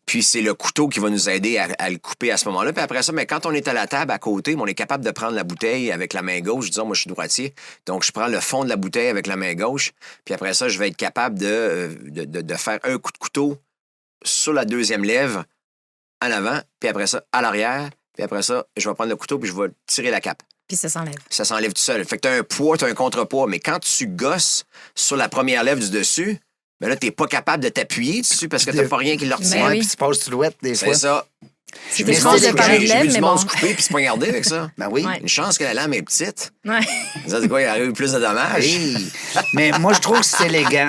puis c'est le couteau qui va nous aider à le couper à ce moment-là. Puis après ça, mais quand on est à la table à côté, on est capable de prendre la bouteille avec la main gauche. Disons, moi, je suis droitier, donc je prends le fond de la bouteille avec la main gauche, puis après ça, je vais être capable de faire un coup de couteau sur la deuxième lèvre, en avant, puis après ça, à l'arrière, puis après ça, je vais prendre le couteau, puis je vais tirer la cape. Puis ça s'enlève. Ça s'enlève tout seul. Fait que t'as un poids, t'as un contrepoids. Mais quand tu gosses sur la première lèvre du dessus, ben là, t'es pas capable de t'appuyer dessus parce que t'as pas rien qui le retient. Ben oui. Puis tu passes sous des fois. C'est ça. C'est Mais difficile c'est de parler de J'ai vu lèvres, du mais monde bon. se couper puis se poignarder avec ça. Ben oui. Ouais. Une chance que la lame est petite. Ouais. Ça, c'est quoi, il arrive plus de dommages. Hey. Mais moi, je trouve que c'est élégant.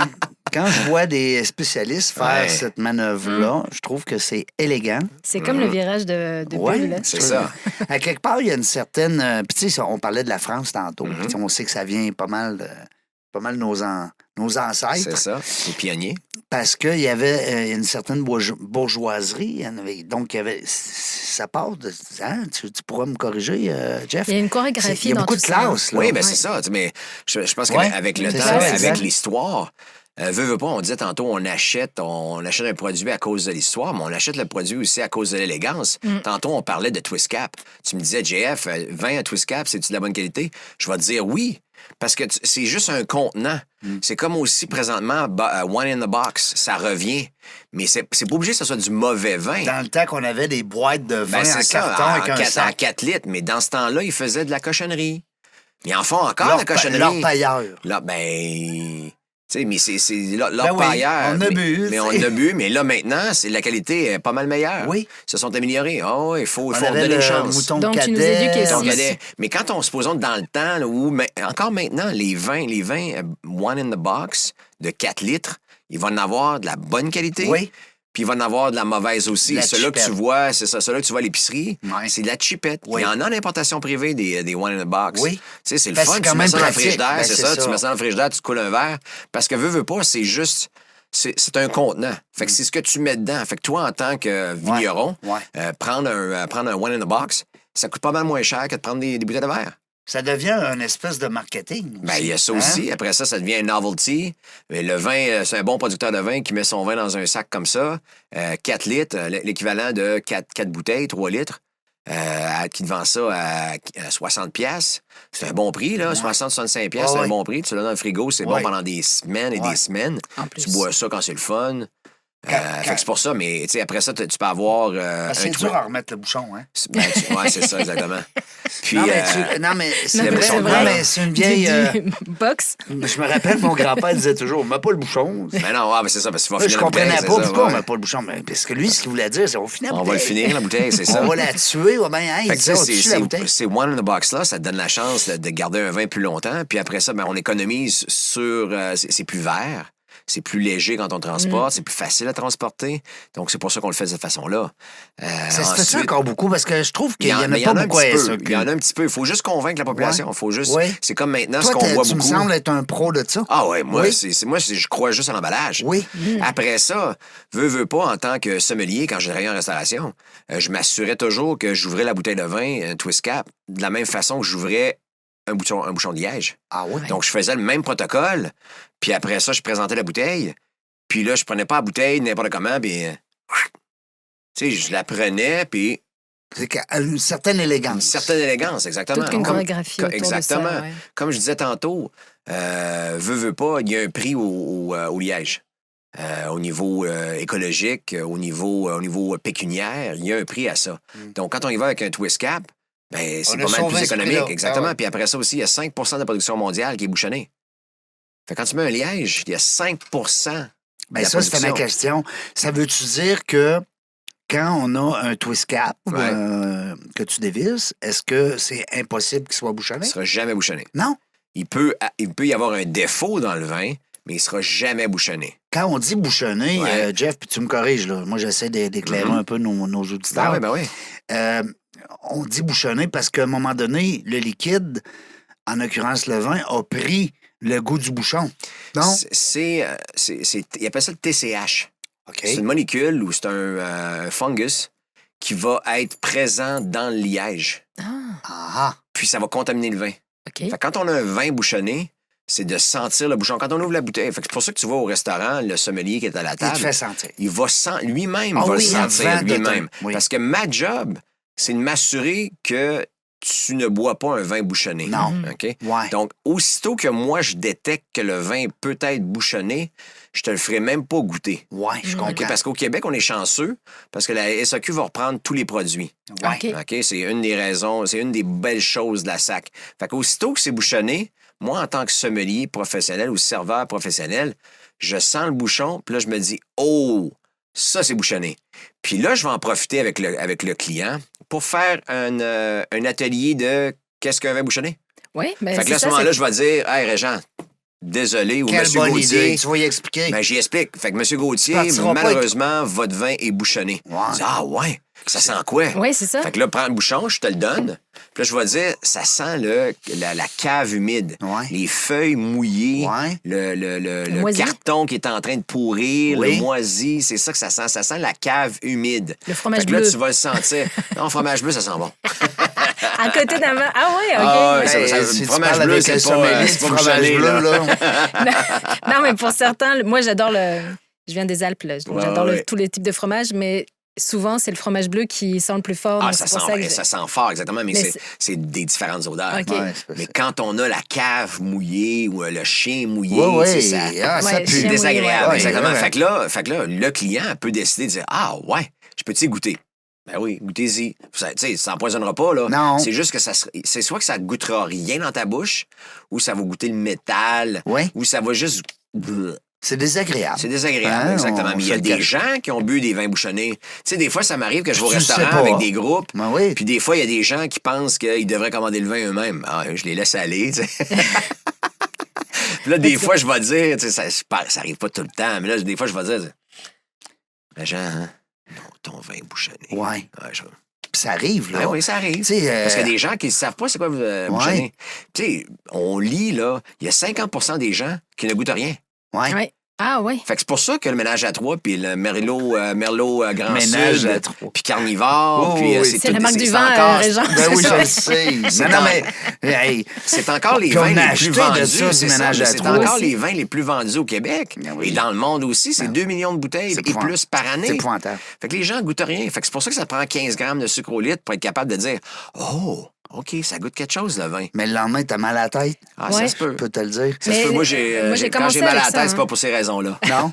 Quand je vois des spécialistes faire Ouais. cette manœuvre-là, je trouve que c'est élégant. C'est comme le virage de Ouais, bulle. Là. C'est ça. À quelque part, il y a une certaine. Puis, tu sais, on parlait de la France tantôt. Puis on sait que ça vient pas mal de nos ancêtres. C'est ça. Les pionniers. Parce qu'il y avait une certaine bourgeoiserie. Il y en avait, donc, il y avait. Ça part de. Hein, tu pourras me corriger, Jeff? Il y a une chorégraphie Il y a dans beaucoup tout de ça. classe, là. Oui, ben Ouais. c'est ça. Mais je pense Ouais, qu'avec le c'est temps, ça, avec exact. l'histoire, veux pas, on disait tantôt, on achète un produit à cause de l'histoire, mais on achète le produit aussi à cause de l'élégance. Tantôt, on parlait de Twist Cap. Tu me disais, JF, vin à Twist Cap, c'est-tu de la bonne qualité? Je vais te dire oui. Parce que c'est juste un contenant. C'est comme aussi présentement One in the Box. Ça revient. Mais c'est pas obligé que ce soit du mauvais vin. Dans le temps qu'on avait des boîtes de vin Ben, en c'est ça, carton avec un en sac. 4 litres. Mais dans ce temps-là, ils faisaient de la cochonnerie. Ils en font encore, Leur la cochonnerie. leur pailleur. Là, ben... Tu sais, mais c'est leur Ben oui, pailleur. on a bu, Mais tu on sais. a bu, mais là, maintenant, la qualité est pas mal meilleure. Oui. Ils se sont améliorés. Oh, il faut On donner avait une le chance. mouton Donc, tu nous cadet. éduques ici. Donc, mais quand supposons dans le temps, là, encore maintenant, les vins One in the Box de 4 litres, ils vont en avoir de la bonne qualité. Oui. Puis il va en avoir de la mauvaise aussi. La Ceux-là que tu chipette. vois, c'est ça. Ceux-là que tu vois à l'épicerie, Ouais. c'est de la chipette. Oui. Il y en a en importation privée des One in the Box. Oui. Tu sais, c'est le Ben, fun. c'est Tu quand mets même ça dans le pratique. frigidaire, Ben, c'est c'est ça. ça. Tu mets ça dans le frigidaire, tu coules un verre. Parce que veux pas, c'est juste... C'est un contenant. Fait que c'est ce que tu mets dedans. Fait que toi, en tant que vigneron, Ouais. prendre un One in the Box, ça coûte pas mal moins cher que de prendre des bouteilles de verre. Ça devient un espèce de marketing. Ben, il y a ça Hein? aussi. Après ça, ça devient un novelty. Mais le vin, c'est un bon producteur de vin qui met son vin dans un sac comme ça. 4 litres, l'équivalent de 4 bouteilles, 3 litres. Qui te vend ça à 60 pièces. C'est un bon prix, là. 60-65 pièces, c'est un bon prix. Tu l'as dans le frigo, c'est bon pendant des semaines et des semaines. En plus. Tu bois ça quand c'est le fun. Fait que c'est pour ça, mais tu sais, après ça, tu peux avoir C'est un dur à remettre le bouchon, hein? Ouais, c'est ça, exactement. Puis, non, mais c'est Non, vrai. c'est Non, vrai. mais c'est une vieille... Du box. Je me rappelle, mon grand-père disait toujours, mets pas le bouchon. mais non, ouais, c'est ça, parce qu'il va Moi, finir je la bouteille, comprenais c'est pas ça, pourquoi on ouais. met pas le bouchon. Mais parce que lui, ce qu'il voulait dire, c'est on finit la On bouteille. va le finir, la bouteille, c'est ça. On va la tuer. Ouais, ben, hey, Fait il que, disait, tu on sais, tue la bouteille. ces One in the Box là, ça te donne la chance de garder un vin plus longtemps. Puis après ça, ben, on économise sur... c'est plus vert. C'est plus léger quand on transporte. C'est plus facile à transporter. Donc, c'est pour ça qu'on le fait de cette façon-là. Ça se fait encore beaucoup parce que je trouve qu'il y en a mais pas beaucoup à Il y SAQ. en a un petit peu. Il faut juste convaincre la population. Il faut juste... Ouais. C'est comme maintenant, Toi, ce qu'on voit tu me beaucoup. sembles être un pro de ça. Ah ouais, moi, Oui. je crois juste à l'emballage. Oui. Après ça, veux pas, en tant que sommelier, quand je travaillais en restauration, je m'assurais toujours que j'ouvrais la bouteille de vin, un twist cap, de la même façon que j'ouvrais un bouchon de liège. Ah oui? Donc, je faisais le même protocole, puis après ça, je présentais la bouteille, puis là, je prenais pas la bouteille n'importe comment, puis... tu sais, je la prenais, puis C'est une certaine élégance. une certaine élégance, exactement. Toute une chorégraphie autour Exactement. de ça. Ouais. Comme je disais tantôt, veux pas, il y a un prix au liège. Au niveau écologique, au niveau pécuniaire, il y a un prix à ça. Donc, quand on y va avec un twist cap, ben, c'est On a pas mal sauvé plus ce économique. prix-là. Exactement. Ah ouais. Puis après ça aussi, il y a 5 de la production mondiale qui est bouchonnée. Fait que quand tu mets un liège, il y a 5 Ben la ça, c'était ma production. question. Ça veut-tu dire que quand on a un twist cap Ouais. que tu dévisses, est-ce que c'est impossible qu'il soit Il bouchonné? ne sera jamais bouchonné. Non. Il peut y avoir un défaut dans le vin, mais il ne sera jamais bouchonné. Quand on dit bouchonné, Ouais. Jeff, puis tu me corriges, là. Moi, j'essaie d'éclairer un peu nos auditeurs. Ben oui. On dit bouchonné parce qu'à un moment donné, le liquide, en l'occurrence le vin, a pris le goût du bouchon. Non? Ils appellent ça le TCH. OK. C'est une molécule ou c'est un fungus qui va être présent dans le liège. Ah, Puis ça va contaminer le vin. OK. Fait que quand on a un vin bouchonné, c'est de sentir le bouchon. Quand on ouvre la bouteille, fait que c'est pour ça que tu vas au restaurant, le sommelier qui est à la il table, te fait sentir. il va lui-même Ah va oui, le sentir avant de lui-même. te- oui. Parce que ma job, c'est de m'assurer que tu ne bois pas un vin bouchonné. Non. OK? Ouais. Donc, aussitôt que moi, je détecte que le vin peut être bouchonné, je te le ferai même pas goûter. Ouais, je comprends. OK? Parce qu'au Québec, on est chanceux parce que la SAQ va reprendre tous les produits. Ouais. OK. OK? C'est une des raisons, c'est une des belles choses de la SAC. Fait qu'aussitôt que c'est bouchonné, moi, en tant que sommelier professionnel ou serveur professionnel, je sens le bouchon, puis là, je me dis, oh, ça, c'est bouchonné. Puis là, je vais en profiter avec le client pour faire un atelier de qu'est-ce qu'un vin bouchonné. Oui, mais Fait que là, à ce moment-là, je vais dire, hey, Régent, désolé, ou Quelle Monsieur bonne Gauthier. idée. Tu vas y expliquer. Ben, j'y explique. Fait que Monsieur Gauthier, partiras pas malheureusement, votre vin est bouchonné. Ouais. Je dis, ah ouais, ça sent quoi? Oui, c'est ça. Fait que là, prends le bouchon, je te le donne. Puis là, je vais dire, ça sent la cave humide. Ouais. Les feuilles mouillées, Ouais. le moisi. carton qui est en train de pourrir, Oui. le moisi, c'est ça que ça sent. Ça sent la cave humide. Le fromage Fait que là, bleu. tu vas le sentir. Non, fromage bleu, ça sent bon. À côté d'un vin. Ah oui, OK. Ah ouais, Hey, ça- si tu fromage parles bleu, avec c'est un pas, sommelier c'est de pas fromage bouchonné, bleu, là. là. Non, mais pour certains, moi, j'adore le. Je viens des Alpes, là. Donc, Ouais, j'adore ouais. tous les types de fromages, mais souvent, c'est le fromage bleu qui sent le plus fort. Ah, donc ça c'est pour sent, que ça sent fort, exactement, mais Mais c'est des différentes odeurs. OK. Ouais, c'est Mais ça. quand on a la cave mouillée ou le chien mouillé, Ouais, tu sais, ouais. ça, Ah, ça Ouais, pue. c'est chien désagréable. mouillé, ouais. Exactement. Ouais, ouais. Fait que là, le client peut décider de dire, ah ouais, je peux-tu goûter? Ben oui, goûtez-y. Tu sais, ça n'empoisonnera pas, là. Non. C'est juste que c'est soit que ça goûtera rien dans ta bouche, ou ça va goûter le métal, Ouais. ou ça va juste... C'est désagréable. C'est désagréable, Hein, exactement. on Mais il y se a le des cache. gens qui ont bu des vins bouchonnés. Tu sais, des fois, ça m'arrive que je vais au Tu le sais restaurant pas. avec des groupes, Ben oui. puis des fois, il y a des gens qui pensent qu'ils devraient commander le vin eux-mêmes. Ah, je les laisse aller, tu sais. Puis là, des fois, je vais dire, tu sais, ça arrive pas tout le temps, mais là, des fois, je vais dire, Jean, hein? Non, ton vin bouchonné. Ouais. Ouais, Ça arrive, là. Ben oui, ça arrive. Tu sais, Parce qu'il y a des gens qui ne savent pas c'est quoi bouchonné. Tu sais, on lit, là, il y a 50 des gens qui ne goûtent rien. Ouais. Oui. Ah oui. Fait que c'est pour ça que le ménage à trois, puis le Merlot Grand Ménage Sud, à trois. puis Carnivore, Oh, puis oui. C'est la marque du vin, encore, Régent. Ben oui, je C'est le ça. sais. C'est Non, en- mais, hey, c'est encore les Puis on vins a les acheté plus de vendus. ça, du C'est ça, ménage mais à c'est trois encore aussi. les vins les plus vendus au Québec. Ben oui. Et dans le monde aussi, c'est Ben 2 millions de bouteilles c'est et épouvantable. plus par année. c'est épouvantable. Fait que les gens goûtent rien. Fait que c'est pour ça que ça prend 15 grammes de sucre au litre pour être capable de dire « Oh, OK, ça goûte quelque chose, le vin. Mais le lendemain, t'as mal à la tête, » Ah, Ouais. ça se peut. je peux te le dire. Ça se Mais, peut. Moi, j'ai quand commencé j'ai mal à la avec tête, ça, c'est hein. pas pour ces raisons-là. Non?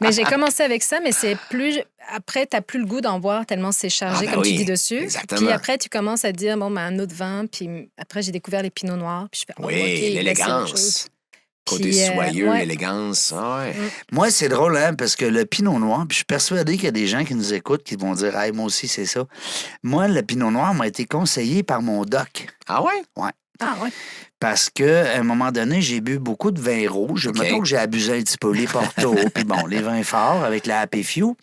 Mais j'ai commencé avec ça, mais c'est plus. Après, tu n'as plus le goût d'en boire tellement c'est chargé, Ah, ben comme tu oui, dis dessus. exactement. Puis après, tu commences à te dire, bon, ben, un autre vin. Puis après, j'ai découvert les pinots noirs. Puis je fais, oh, Oui, OK, là, c'est autre l'élégance. chose. Côté Puis, soyeux, ouais. l'élégance. Ouais. Moi, c'est drôle, hein, parce que le pinot noir, puis je suis persuadé qu'il y a des gens qui nous écoutent qui vont dire, hey, moi aussi, c'est ça. Moi, le pinot noir m'a été conseillé par mon doc. Ah ouais? Ah, ouais. Parce qu'à un moment donné, j'ai bu beaucoup de vins rouges. OK. Mettons que j'ai abusé un petit peu les Porto, puis bon, les vins forts avec la Happy Few.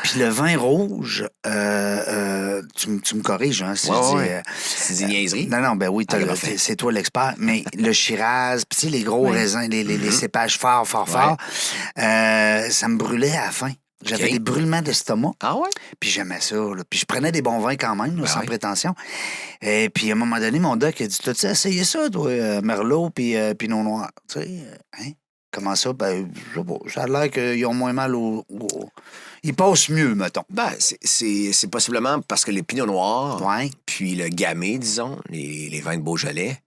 Puis le vin rouge, tu me corriges, hein, si Ouais, je dis... ouais. C'est des niaiseries? Non, ben oui, Ok, parfait. c'est toi l'expert. Mais le Shiraz, puis tu sais, les gros Ouais. raisins, les cépages forts, Ouais. ça me brûlait à la fin. J'avais Ok. des brûlements d'estomac, Ah ouais? puis j'aimais ça. Là. Puis je prenais des bons vins quand même, là, Ben sans oui. prétention. Et puis à un moment donné, mon doc a dit, t'as-tu essayé ça, toi, Merlot puis Pinot Noir? Tu sais, hein? Comment ça? Ben, je sais pas. Ça a l'air qu'ils ont moins mal Ils passent mieux, mettons. Ben, c'est possiblement parce que les pinots noirs, Ouais. puis le gamay, disons, les vins de Beaujolais,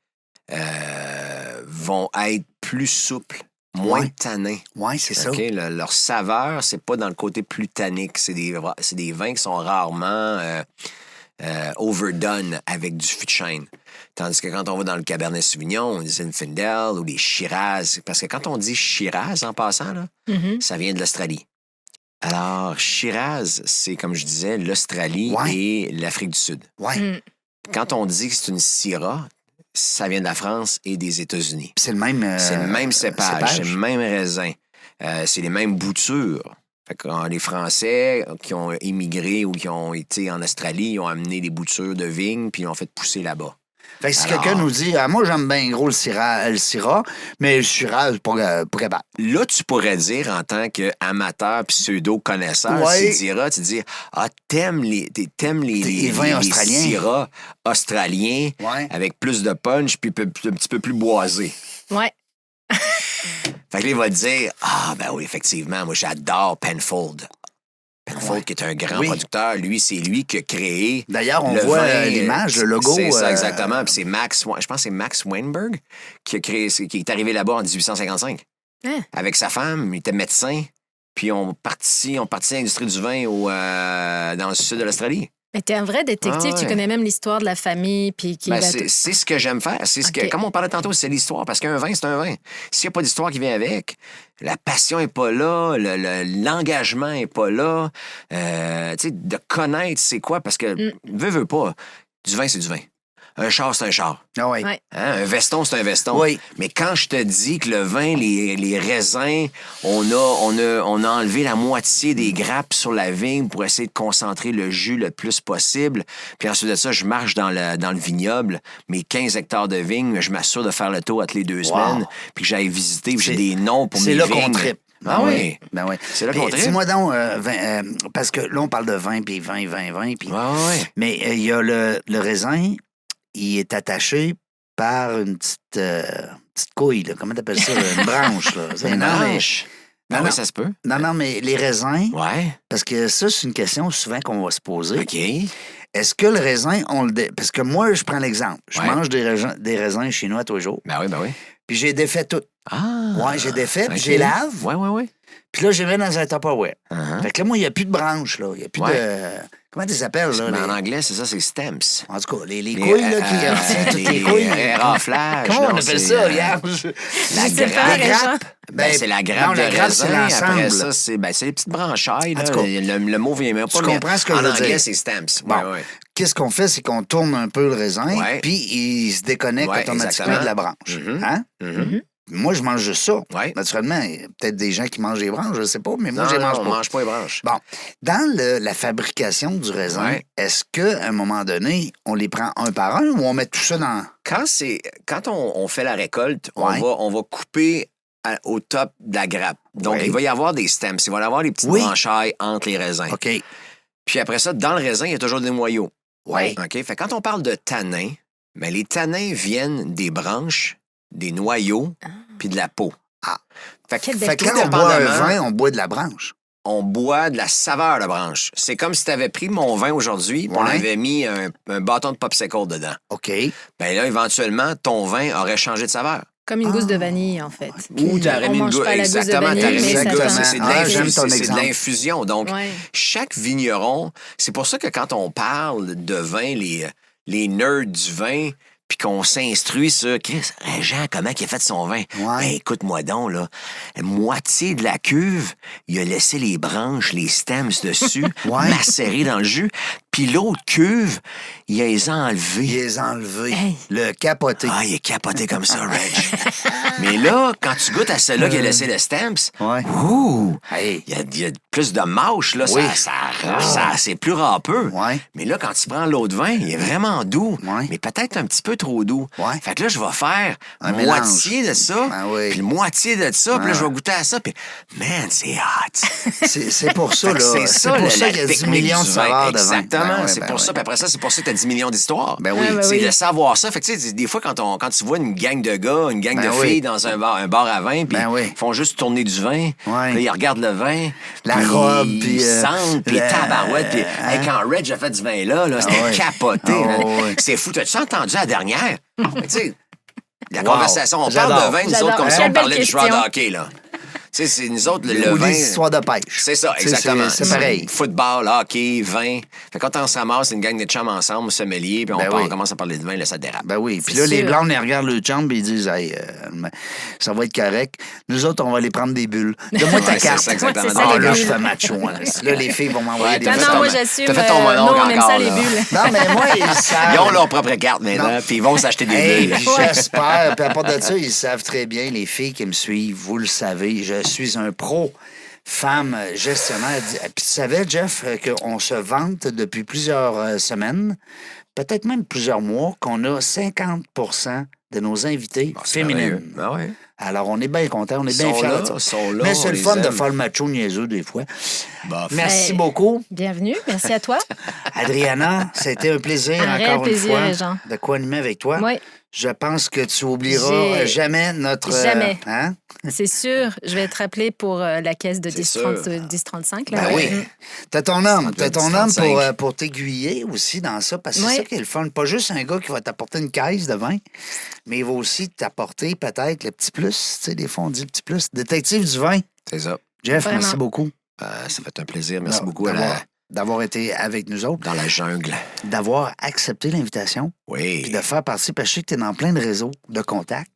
vont être plus souples, moins Ouais. tannins. Ouais, c'est ça. OK? Leur saveur, c'est pas dans le côté plus tannique. C'est des vins qui sont rarement overdone avec du fût de chêne. Tandis que quand on va dans le Cabernet Sauvignon, on dit Zinfandel ou les Shiraz. Parce que quand on dit Shiraz, en passant, là, Mhm. ça vient de l'Australie. Alors, Shiraz, c'est, comme je disais, l'Australie Ouais. et l'Afrique du Sud. Ouais. Mm. Quand on dit que c'est une Syrah, ça vient de la France et des États-Unis. C'est le même... C'est le même cépage, c'est le même raisin. C'est les mêmes boutures. Fait que les Français qui ont immigré ou qui ont été en Australie, ils ont amené des boutures de vigne puis ils ont fait pousser là-bas. Fait que si Alors- quelqu'un nous dit, moi, j'aime bien gros le Syrah, mais le Syrah, c'est pas capable. Là, tu pourrais dire, en tant qu'amateur puis pseudo-connaisseur, Ouais. tu dis, t'aimes les Les vins australiens. Syrahs australiens Ouais. avec plus de punch puis un petit peu plus boisés. Ouais. Fait que là, il va te dire, ben oui, effectivement, moi, j'adore Penfold. Penfold, Ouais. qui est un grand Oui. producteur, lui, c'est lui qui a créé. D'ailleurs, on le voit vin, l'image, le logo. C'est ça, exactement. Puis c'est je pense que c'est Max Weinberg qui a créé, qui est arrivé là-bas en 1855. Hein? Avec sa femme, il était médecin. Puis on partit à l'industrie du vin dans le sud de l'Australie. Mais t'es un vrai détective, Ah tu ouais. connais même l'histoire de la famille, puis qui Ben, va c'est ce que j'aime faire. C'est ce que, OK. comme on parlait tantôt, c'est l'histoire. Parce qu'un vin, c'est un vin. S'il n'y a pas d'histoire qui vient avec, la passion n'est pas là, l'engagement n'est pas là. Tu sais, de connaître c'est quoi, parce que, veux pas, du vin, c'est du vin. Un char, c'est un char. Ah oui. Ouais. Hein? Un veston, c'est un veston. Oui. Mais quand je te dis que le vin, les raisins, on a enlevé la moitié des grappes sur la vigne pour essayer de concentrer le jus le plus possible. Puis ensuite de ça, je marche dans le vignoble, mes 15 hectares de vigne, je m'assure de faire le tour toutes les 2 semaines, puis que j'aille visiter, puis j'ai des noms pour mes C'est là vignes. qu'on trippe. Ah oui. Ben oui. C'est là Puis, qu'on trippe. dis-moi donc, parce que là, on parle de vin, puis vin. Puis... Ouais. Mais il y a le raisin, il est attaché par une petite couille, là. Comment t'appelles ça? Une branche, là. Une Non, mais- branche. Non, Ah oui, non. ça se peut. Non, mais les raisins, Ouais. parce que ça, c'est une question souvent qu'on va se poser. OK. Est-ce que le raisin, parce que moi, je prends l'exemple. Je Ouais. mange des raisins chinois tous les jours, Ben oui. puis j'ai défait tout. Ah. Ouais, j'ai défait, puis OK. j'ai lave, Ouais. puis là, j'ai mis dans un Tupperware. Uh-huh. Fait que là, moi, il n'y a plus de branches, là. Il n'y a plus Ouais. de... Comment tu les appelles, là? Mais en les- anglais, c'est ça, c'est stamps. En tout cas, les couilles, là, qui retiennent toutes les couilles. raflages. Comment on non, appelle c'est, ça, regarde? la Je sais grappe. pas, Les Régent. grappes. Ben, c'est la grappe non, de la grappe, c'est raisin. Après l'ensemble. ça, c'est les petites branchailles. Là. En tout cas, Le mot vient même pas. tu mais comprends ce que je en veux anglais, dire. c'est stamps. Bon. Ouais. Qu'est-ce qu'on fait, c'est qu'on tourne un peu le raisin, Ouais. puis il se déconnecte Ouais, automatiquement exactement. de la branche. Mhm. Hein? Mhm. Moi, je mange juste ça. Ouais. Naturellement, il y a peut-être des gens qui mangent les branches, je sais pas, mais moi, Non, je les non, mange on pas. mange pas les branches. Bon, dans la fabrication du raisin, Ouais. est-ce qu'à un moment donné, on les prend un par un ou on met tout ça dans... Quand on fait la récolte, Ouais. on va couper au top de la grappe. Donc, Ouais. il va y avoir des stems. Il va y avoir des petites Oui. branchailles entre les raisins. OK. Puis après ça, dans le raisin, il y a toujours des noyaux. Ouais. OK? Fait que quand on parle de tanins, ben, les tanins viennent des branches, des noyaux, puis de la peau. Ah. Fait que, Quelle belle Fait que tout quand on boit un dépendamment, vin, on boit de la branche. on boit de la saveur de branche. C'est comme si tu avais pris mon vin aujourd'hui, puis on Ouais. avait mis un bâton de popsicle dedans. OK. Ben là, éventuellement, ton vin aurait changé de saveur. Comme une gousse de vanille, en fait. Ou t'aurais On mis une mange goutte. pas la gousse de Exactement, vanille, t'aurais mis mais une ça goutte. tente. C'est de Ah, j'aime ton c'est de exemple. l'infusion. Donc, Ouais. chaque vigneron, c'est pour ça que quand on parle de vin, les nerds du vin, puis qu'on s'instruit sur Chris, Régent, comment il a fait son vin? Ouais. Ben, écoute-moi donc, là. Moitié de la cuve, il a laissé les branches, les stems dessus, Ouais. macérés dans le jus. Puis l'autre cuve, il a les enlevés. Il les a enlevés. Hey. Le capoté. Ah, il est capoté comme ça, Reg. Mais là, quand tu goûtes à celui-là qui a laissé le stamps, Ouais. ouh, Hey. il y a plus de mâche, là. Oui. C'est plus râpeux. Ouais. Mais là, quand tu prends l'autre vin, il est vraiment doux. Ouais. Mais peut-être un petit peu trop doux. Ouais. Fait que là, je vais faire Un moitié de ça, Ben oui. puis moitié de ça, puis là, Ouais. je vais goûter à ça, puis man, c'est hot. C'est pour ça, Fait que là. c'est ça, pour la ça qu'il y a 10 technique millions de du vin. saveurs de vin. Exactement, Ben ouais, c'est ben pour ouais. ça. Puis après ça, c'est pour ça que tu as 10 millions d'histoires. Ben oui. Ah, ben C'est oui. de savoir ça. Fait que, tu sais, des fois, quand tu vois une gang de gars, une gang Ben de oui. filles dans un bar à vin, puis Ben oui. ils font juste tourner du vin, Ouais. là, ils regardent le vin, La puis robe, ils puis, sentent, puis le- tabarouette, puis hein? hey, quand Reg a fait du vin là, c'était ouais. capoté. Ah, man. ouais. C'est fou. T'as-tu entendu la dernière? Tu sais, la Wow. conversation, on parle J'adore. de vin, nous J'adore. autres, comme si Quelle on parlait belle du joueur de question. hockey, là. Tu sais, c'est nous autres, le Ou vin... des histoires de pêche. C'est ça, Tu sais, exactement. C'est pareil. Football, hockey, vin. Fait que quand on se ramasse une gang de chums ensemble, sommelier, puis Ben on oui. commence à parler de vin, là, ça dérape. Ben oui. Puis C'est là, les sûr. Blancs, ils regardent le chambre et ils disent, hey, ça va être correct. Nous autres, on va aller prendre des bulles. Donne-moi ta Ouais, c'est carte. ça, exactement. Ouais, c'est ça, Ah, les là, bulles. je fais macho. Hein. Là, les filles vont m'envoyer Ouais, des t'as Non, fait non, ton- moi, j'assume. t'as fait ton mononcle non, on aime encore, ça, les là. bulles. Non, mais moi, ils savent. Ils ont leur propre carte maintenant, Non. puis ils vont s'acheter des Hey, bulles. puis j'espère. Puis à part de ça, ils savent très bien, les filles qui me suivent, vous le savez, je suis un pro femme gestionnaire. Puis tu savais, Jeff, qu'on se vante depuis plusieurs semaines peut-être même plusieurs mois, qu'on a 50 de nos invités féminines. Ah ouais. Alors, on est bien contents, on est bien fiers de ça. Sont là, mais c'est on le les fun de aime. faire le macho niaiseux des fois. Bah, Merci Ben, beaucoup. Bienvenue, merci à toi. Adriana, c'était un plaisir Un réel encore plaisir, une fois Régent. de co-animer avec toi. Oui, Je pense que tu oublieras J'ai- jamais notre... Jamais. hein? c'est sûr. Je vais être rappelé pour la caisse de C'est 10-35. là. Ben oui. Mm. T'as ton homme. T'as ton homme 10-35. pour t'aiguiller aussi dans ça, parce que Oui. c'est ça qui est le fun. Pas juste un gars qui va t'apporter une caisse de vin, mais il va aussi t'apporter peut-être le petit plus. Tu sais, des fois, on dit le petit plus. Détective du vin. c'est ça. Jeff, Vraiment. merci beaucoup Ça fait un plaisir. Merci Non, beaucoup d'avoir été avec nous autres, dans la jungle. d'avoir accepté l'invitation, Oui. puis de faire partie, parce que je sais que tu es dans plein de réseaux de contacts.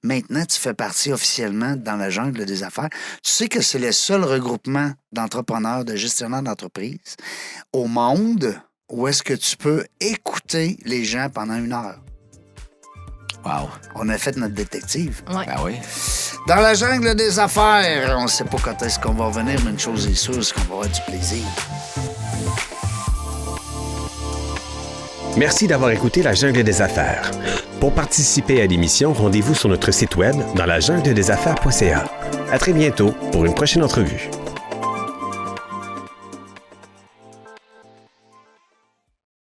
Maintenant, tu fais partie officiellement dans la jungle des affaires. Tu sais que c'est le seul regroupement d'entrepreneurs, de gestionnaires d'entreprise au monde où est-ce que tu peux écouter les gens pendant 1 heure. Wow. On a fait notre détective. Ouais. Ben oui. Dans la jungle des affaires, on ne sait pas quand est-ce qu'on va revenir, mais une chose est sûre, c'est qu'on va avoir du plaisir. Merci d'avoir écouté La Jungle des Affaires. Pour participer à l'émission, rendez-vous sur notre site web dans lajungleDesAffaires.ca. À très bientôt pour une prochaine entrevue.